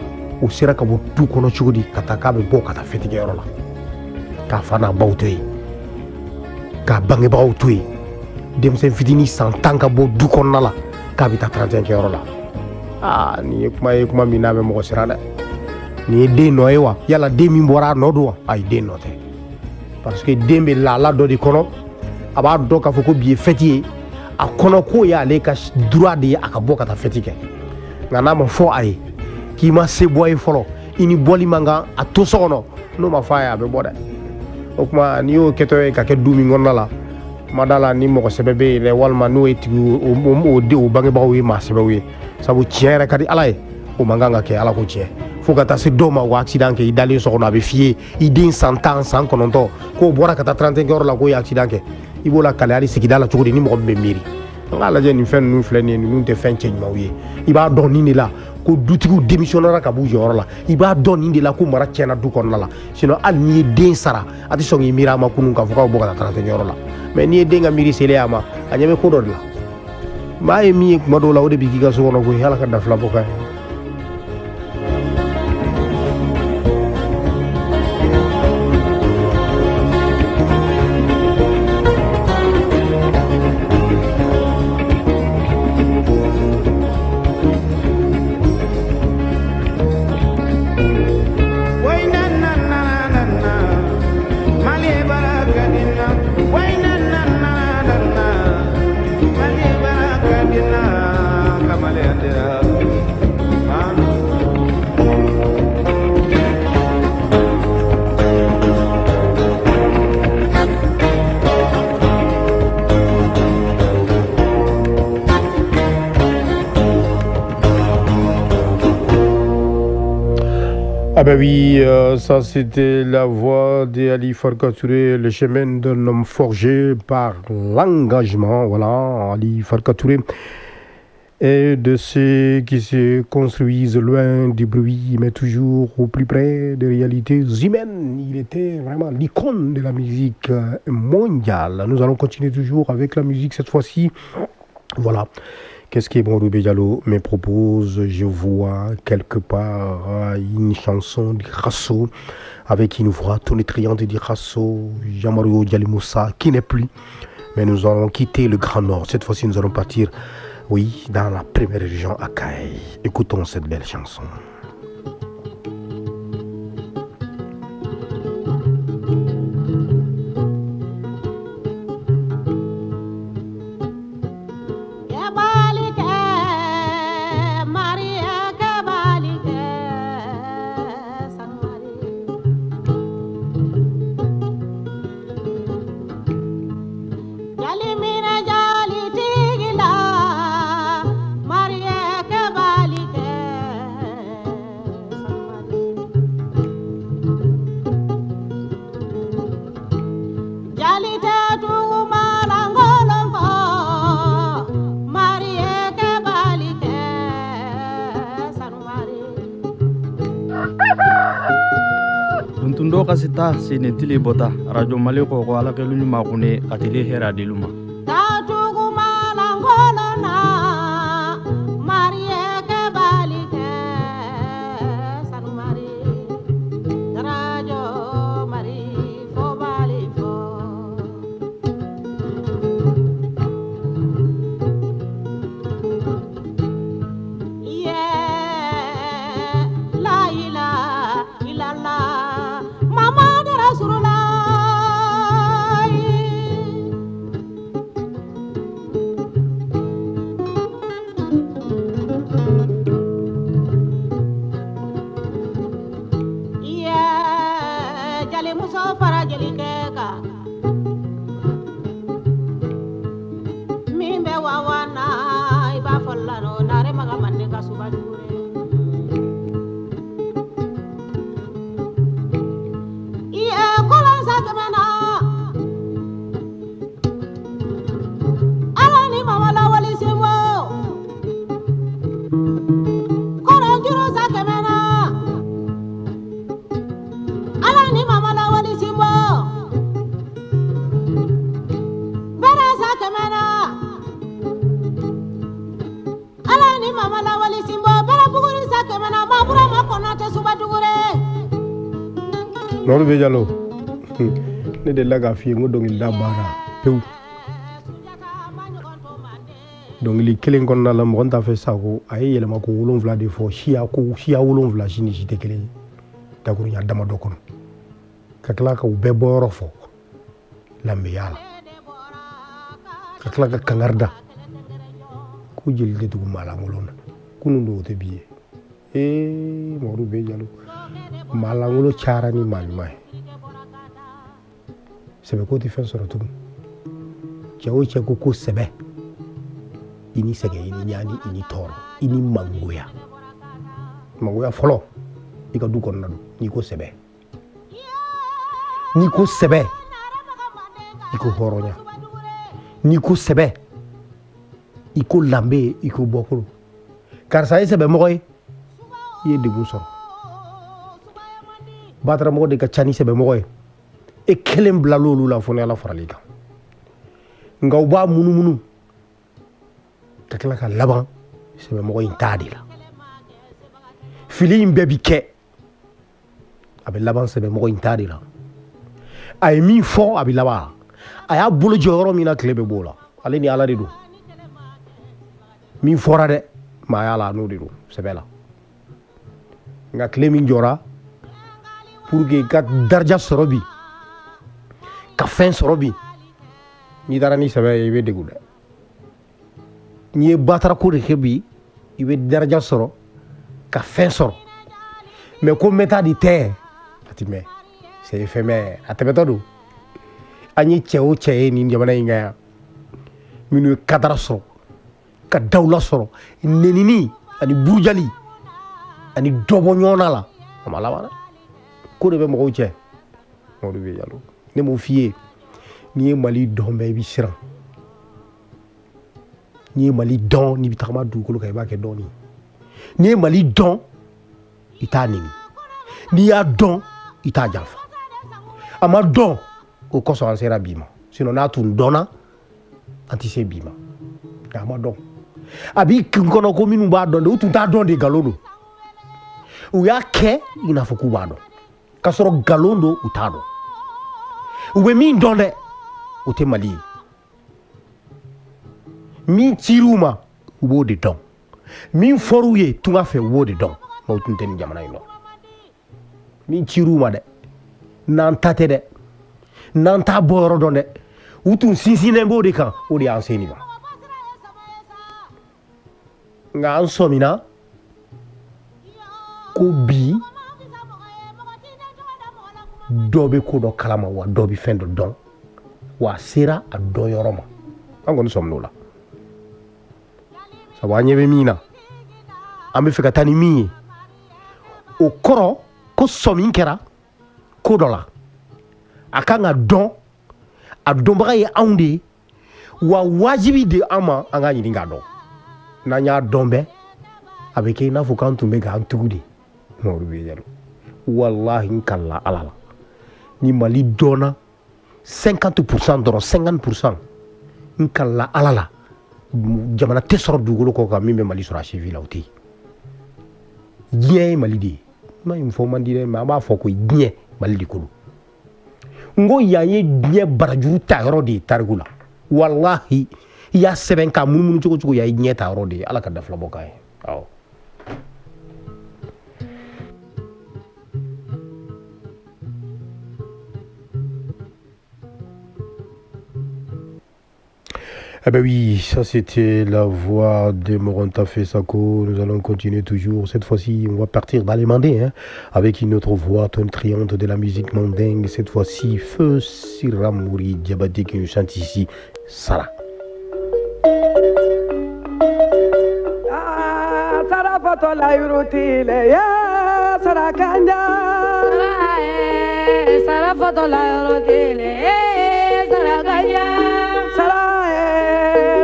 o sira ka bo du kono chugudi kata ka be bo kata fetike yoro la ka fana bawtoy ka bange bawtoy dem sen fitini santan ka bo du kono la ka bita 35 euro la ni kuma mi nabe mo sirada ni de noyewa yala de mi mbora nodo ay de note parce que dembe la do di kono aba do ka foko bi fetier a kono ko ya le ka droit de aka boka ta fetike ngana ma fo ay ki ma se boy folo ini boli manga a to sono no ma faya be boda o kuma ni o keto e ka ke dumi ngonna la madala ni mo sebebe le walma no etigu o de o bange bawo ma sebebe sabu tiere kadi alay o manganga ke ala ko tie fuka ta se doma wa accident ke idali so na be fie idin santan san kononto ko bora kata 35 euro la ko ya accident ke ibola kale ali sikidala chukudi ni mo be miri ngala je ni fen nu fleni ni te fen change ma wi iba don ni la ko dutigu démissionnera ka bu joro la iba don ni la ko mara chena du kon la sino al ni den sara ati so ngi mira ma kunu ka fuka bo kata 30 euro la mais ni denga miri sele ama anyame ko dod la ma e mi ko do la o de bi giga so wono ko hala ka daf la bo kay Ah ben oui, ça c'était la voix d'Ali Farka Touré, le chemin d'un homme forgé par l'engagement, voilà, Ali Farka Touré, et de ceux qui se construisent loin du bruit, mais toujours au plus près des réalités humaines. Il était vraiment l'icône de la musique mondiale. Nous allons continuer toujours avec la musique cette fois-ci. Voilà. Qu'est-ce qui est bon, Roubé Diallo me propose, je vois quelque part une chanson de Rasso, avec une voix tonitruante de Rasso, Jamario Dialimoussa, qui n'est plus. Mais nous allons quitter le Grand Nord. Cette fois-ci, nous allons partir, oui, dans la première région, Akaï. Écoutons cette belle chanson. Tuntundo kasita sinetili bota radio mali ko ala kelu ni makune atile hera diluma Mawru be Diallo ne de laga fi ngo dongil da bara pew dongili kelen kon na la mo ta fe sako ay yele mako wolon vla de fo shia wolon vla jini jite kelen ta ko nya dama do kono kakla ka be boro fo lambe yala kakla ka kangarda ku jël de dugum mala ngolon kunu ndo te biye Mawru be Diallo malangolo charani malmai sebe ko ti fen soro tum jawo cheko ko sebe ini sege ini nyani ini toro ini mangoya folo ika du kon nadu ni ko sebe iko horonya ni ko sebe iko lambe iko bokulu kar sa sebe moy ye debu soro batara mo de ka chani sebe mo e kelem bla lolu la fone ala faralika ngaw ba munu takla ka laban sebe mo intadi la fili imbe bike abe laban sebe mo intadi la ay mi fo abi laba aya bulu joro mina klebe bola ale ni ala redu mi fora de ma ya la no redu sebe la nga klemi jora pour que ka darja sorobi ka fen sorobi ni dara ni sabe ibe deguda ni batara ko rebi ibe darja soro ka fen soro mais ko meta di te atime c'est éphémère atebetodu ani chewo cheye ni jamana inga minu kadara soro ka dawla soro nenini ani burjali ani dobo nyona la amala wala ko de be mo che Mawru be Diallo ne mo fié ni mali don be bi siran ni mali don ni bitama du ko kay ba ke doni ni mali don itani ni ya don ita jafa ama don o ko so ansera bima sinon na tun dona anti se bima ama don abi kinkono ko minu ba don de tun ta don de galodo u ya ke ina foku ba don kasoro galondo utado ube min donde ute mali min tiruma ubo de don min foruye tunga fe wo de don mo tunten jamana ino min tiruma de nan tate de nan ta boro donde utun sinsine bo de kan o de anseni ba nga ansomina ko bi dobe ko do kalama wa dobi fendo don wa sera a do yoroma angon somno la sa wanyebe mina ambe fika tani mi o koro ko somin kera ko dola akanga don a don ba ye aunde wa wajibi de ama anga yini nga don na nya dombe avec ina fukan tumbe ga antugudi Mawru be Diallo wallahi nkalla alala ni mali dona 50% doro 50% nkalla alala jamana tesoro dugolo ko ka mimbe mali sura civil auti gie mali di ma info mandire ma ba foko gie mali di kulu ngo yaye gie barajuru ta rodi targula wallahi ya seben ka mununu chuko yaye gie ta rodi ala ka dafla bokay aw Ah ben oui, ça c'était la voix de Moronta Fessako. Nous allons continuer toujours. Cette fois-ci, on va partir dans les mandés, hein, avec une autre voix tonitruante de la musique mandingue. Cette fois-ci, Feu Siramouri Diabaté qui nous chante ici, Sara. foto la yurutile ya sarakanja Sara foto la yurutile sarakanja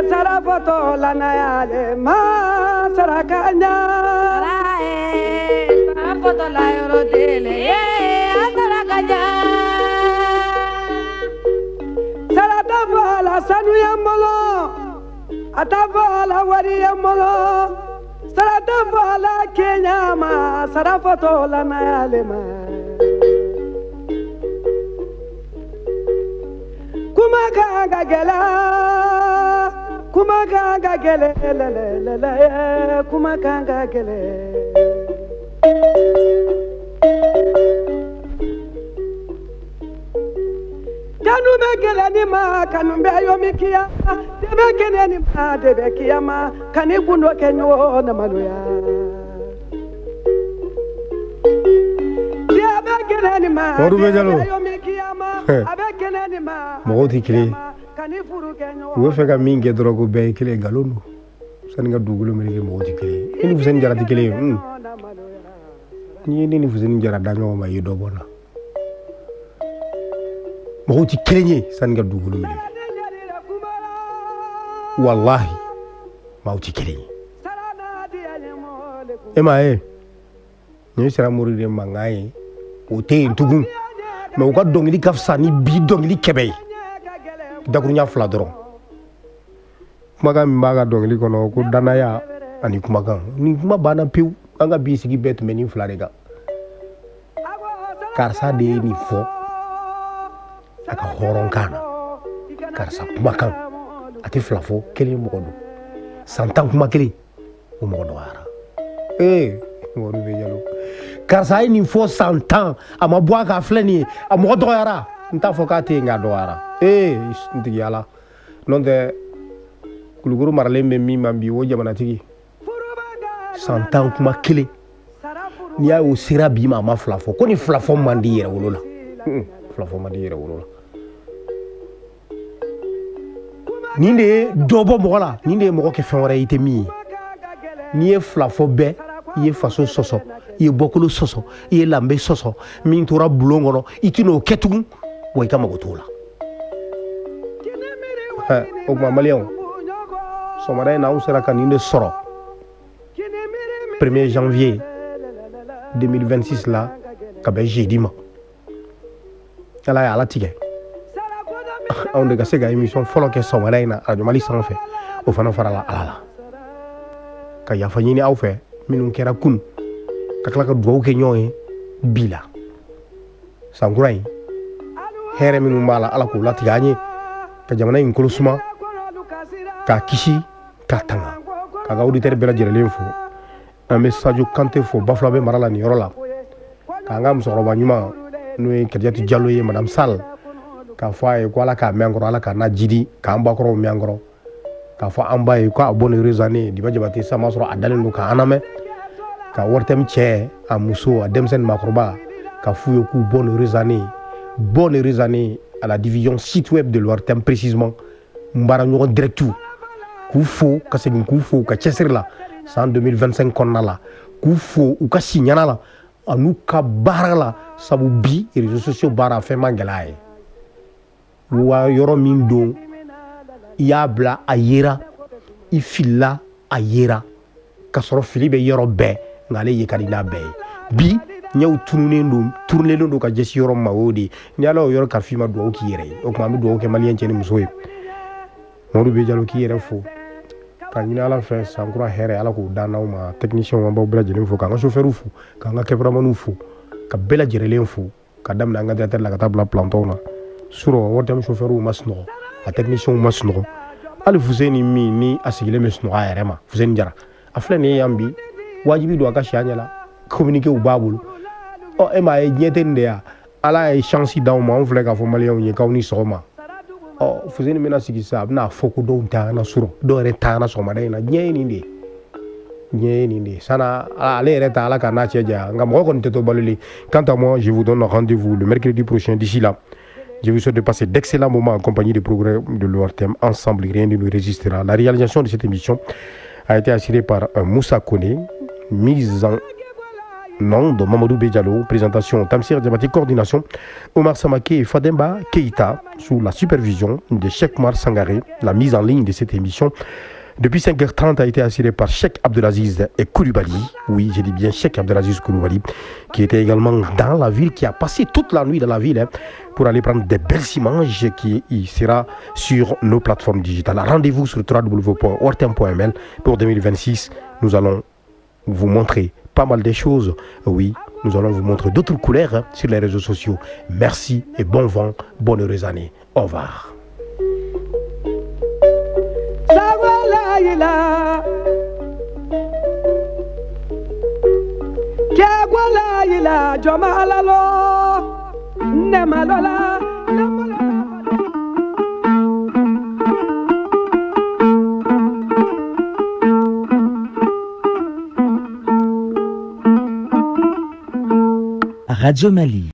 Sara foto la nayale ma sarakanja Sara foto la yurutile sarakanja Sara dafa la sanu yambolo Atafa la wari yambolo Sara dafa la Kenya ma Sara foto la nayale ma Kuma kanga gele la kuma kanga gele Kanu be gele ni ma kanu be yomikia debe gele ni ma debe kiyama kani gundo kenyo na maloya debe gele ni ma Modu be jalo abe gele ni ma mɔgɔw tɛ kelen ye u bɛ fɛ ka min kɛ dɔrɔn ko bɛɛ ye kelen nkalon don sani ka dugukolo meleke mɔgɔw tɛ kelen ye i ni Fuseni Jara tɛ kelen ye n'i ye ne ni Fuseni Jara da ɲɔgɔn ma i ye dɔ bɔ n na mɔgɔw tɛ kelen ye sani ka dugukolo meleke walahi maaw tɛ kelen ye e m'a ye nin ye Siramori de mankan ye o tɛ yen tugun mɛ u ka dɔnkili ka fisa ni bi dɔnkili 100 ye dakurunya 2 dɔrɔn kumakan min b'a ka dɔnkili kɔnɔ ko danaya ani kumakan ni kuma banna pewu an ka bi sigi bɛɛ tun bɛ nin 2 de kan karisa de ye nin fɔ a ka hɔrɔnkan na karisa kumakan a tɛ 2 fɔ kelen mɔgɔ don san 10 kuma kelen o mɔgɔ dɔgɔyara Mɔdu bɛ jalo karisa ye nin fɔ san 10 a ma bɔ a ka filɛ nin ye a mɔgɔ dɔgɔyara n t'a fɔ k'a tɛ yen nka a dɔgɔyara n tigi yala n'o tɛ Kulukoro maralen bɛ min ma bi o jamanatigi san 10 kuma kelen n'i y'a ye o sera bi ma a ma 2 fɔ ko ni 2 fɔ man di yɛrɛ wolo la 2 fɔ man di yɛrɛ wolo la nin de ye dɔ bɔ mɔgɔ la nin de ye mɔgɔ kɛ fɛn wɛrɛ i tɛ min ye n'i ye 2 fɔ bɛɛ i ye faso sɔsɔ i ye bɔkolo sɔsɔ i ye lanbe sɔsɔ min tora bulon kɔnɔ i tɛ n'o kɛ tugun wa i ka mago t'o la o tuma maliyɛnw sɔgɔmada in na anw sera ka nin de sɔrɔ 1er janvier 2026 la ka bɛn jeudi ma ala ye ala tigɛ anw de ka se ka émission fɔlɔ kɛ sɔgɔmada in na Radio Mali sanfɛ o fana farala ala la ka yafa ɲini aw fɛ minnu kɛra kun ka tila ka dugawu kɛ ɲɔgɔn ye bi la sankura in hɛrɛ minnu b'a la ala k'o latigɛ an ye ka jamana in kolo suma k'a kisi k'a tanga k'a ka auditeurs bɛɛ lajɛlen fo an bɛ Sadio Kante fo Bafulabe mara la nin yɔrɔ la k'an ka musokɔrɔba ɲuman n'o ye Kadiatu Jalo ye Madame Sall k'a fɔ a ye ko ala k'a mɛn an kɔrɔ ala k'a na jidi k'an bakɔrɔw mɛn an kɔrɔ k'a fɔ an ba ye k'a bonne heureuse année Diba Jabate sa m'a sɔrɔ a dalen don k'an lamɛn ka waritɛmu cɛ a muso a denmisɛnnin maakɔrɔba k'a f'u ye k'u bonne heureuse année à la division site web de l'ORTM précisément n baara ɲɔgɔn directu k'u fo ka segin k'u fo ka cɛsiri la san 2025 kɔnɔna la k'u fo u ka si ɲana la an'u ka baara la sabu bi réseaux sociaux baara fɛn ma gɛlɛya ye wa yɔrɔ min don i y'a bila a yera i filila a yera ka sɔrɔ fili bɛ yɔrɔ bɛɛ nka ale ye ka di n'a bɛɛ ye bi ɲɛw turunnen don ka ɲɛsin yɔrɔ ma o de ni ala y'o yɔrɔ kalifa i ma dugawu k'i yɛrɛ ye o tuma an bɛ dugawu kɛ maliyɛn cɛ ni muso ye Mɔdu bɛ jalo k'i yɛrɛ fo ka ɲini ala fɛ sankura hɛrɛ ala k'o dan n'aw ma techniciens an b'aw bɛɛ lajɛlen fo k'an ka chauffeurs fo k'an ka cameramanw fo ka bɛɛ lajɛlen fo ka daminɛ an ka directeur la ka taa bila plantɔw na surɔ ORTM chauffeurs ma sunɔgɔ a techniciens ma sunɔgɔ hali Fuseni min ni a sigilen bɛ sunɔgɔ a yɛrɛ ma Fuseni Jara a filɛ nin ye yan bi wajibi don a ka si a ɲɛ la communiqué b'a bolo e m'a ye diɲɛ tɛ nin de ya ala ye chance d'anw ma anw filɛ k'a fɔ maliyɛnw ye k'aw ni sɔgɔma Fuseni bɛna sigi sisan a bɛna fɔ ko dɔw ta na surɔ dɔw yɛrɛ ta na sɔgɔmada in na diɲɛ ye nin de ye sana ale yɛrɛ ta ala ka n'a cɛ janya nka mɔgɔ kɔni tɛ to balolen quant à moi je vous donne rendez-vous le mercredi prochain d'ici là je vous souhaite de passer d'excellents moments en compagnie des programmes de l'ORTM ensemble rien ne nous résistera. La réalisation de cette émission a été assurée par Moussa Kone. mise en nom de Mamadou Bédialo, présentation Tamsir Diabati, coordination Omar Samake et Fademba Keita, sous la supervision de Cheikh Mar Sangaré. La mise en ligne de cette émission depuis 5h30 a été assurée par Cheikh Abdelaziz et Koulibaly. Oui, j'ai dit bien Cheikh Abdelaziz Koulibaly, qui était également dans la ville, qui a passé toute la nuit dans la ville pour aller prendre des belles images qui sera sur nos plateformes digitales. Rendez-vous sur www.ortem.ml pour 2026. Nous allons vous montrer pas mal de choses. Oui, nous allons vous montrer d'autres couleurs sur les réseaux sociaux. Merci et bon vent, bonne heureuse année. Au revoir. Radio Mali.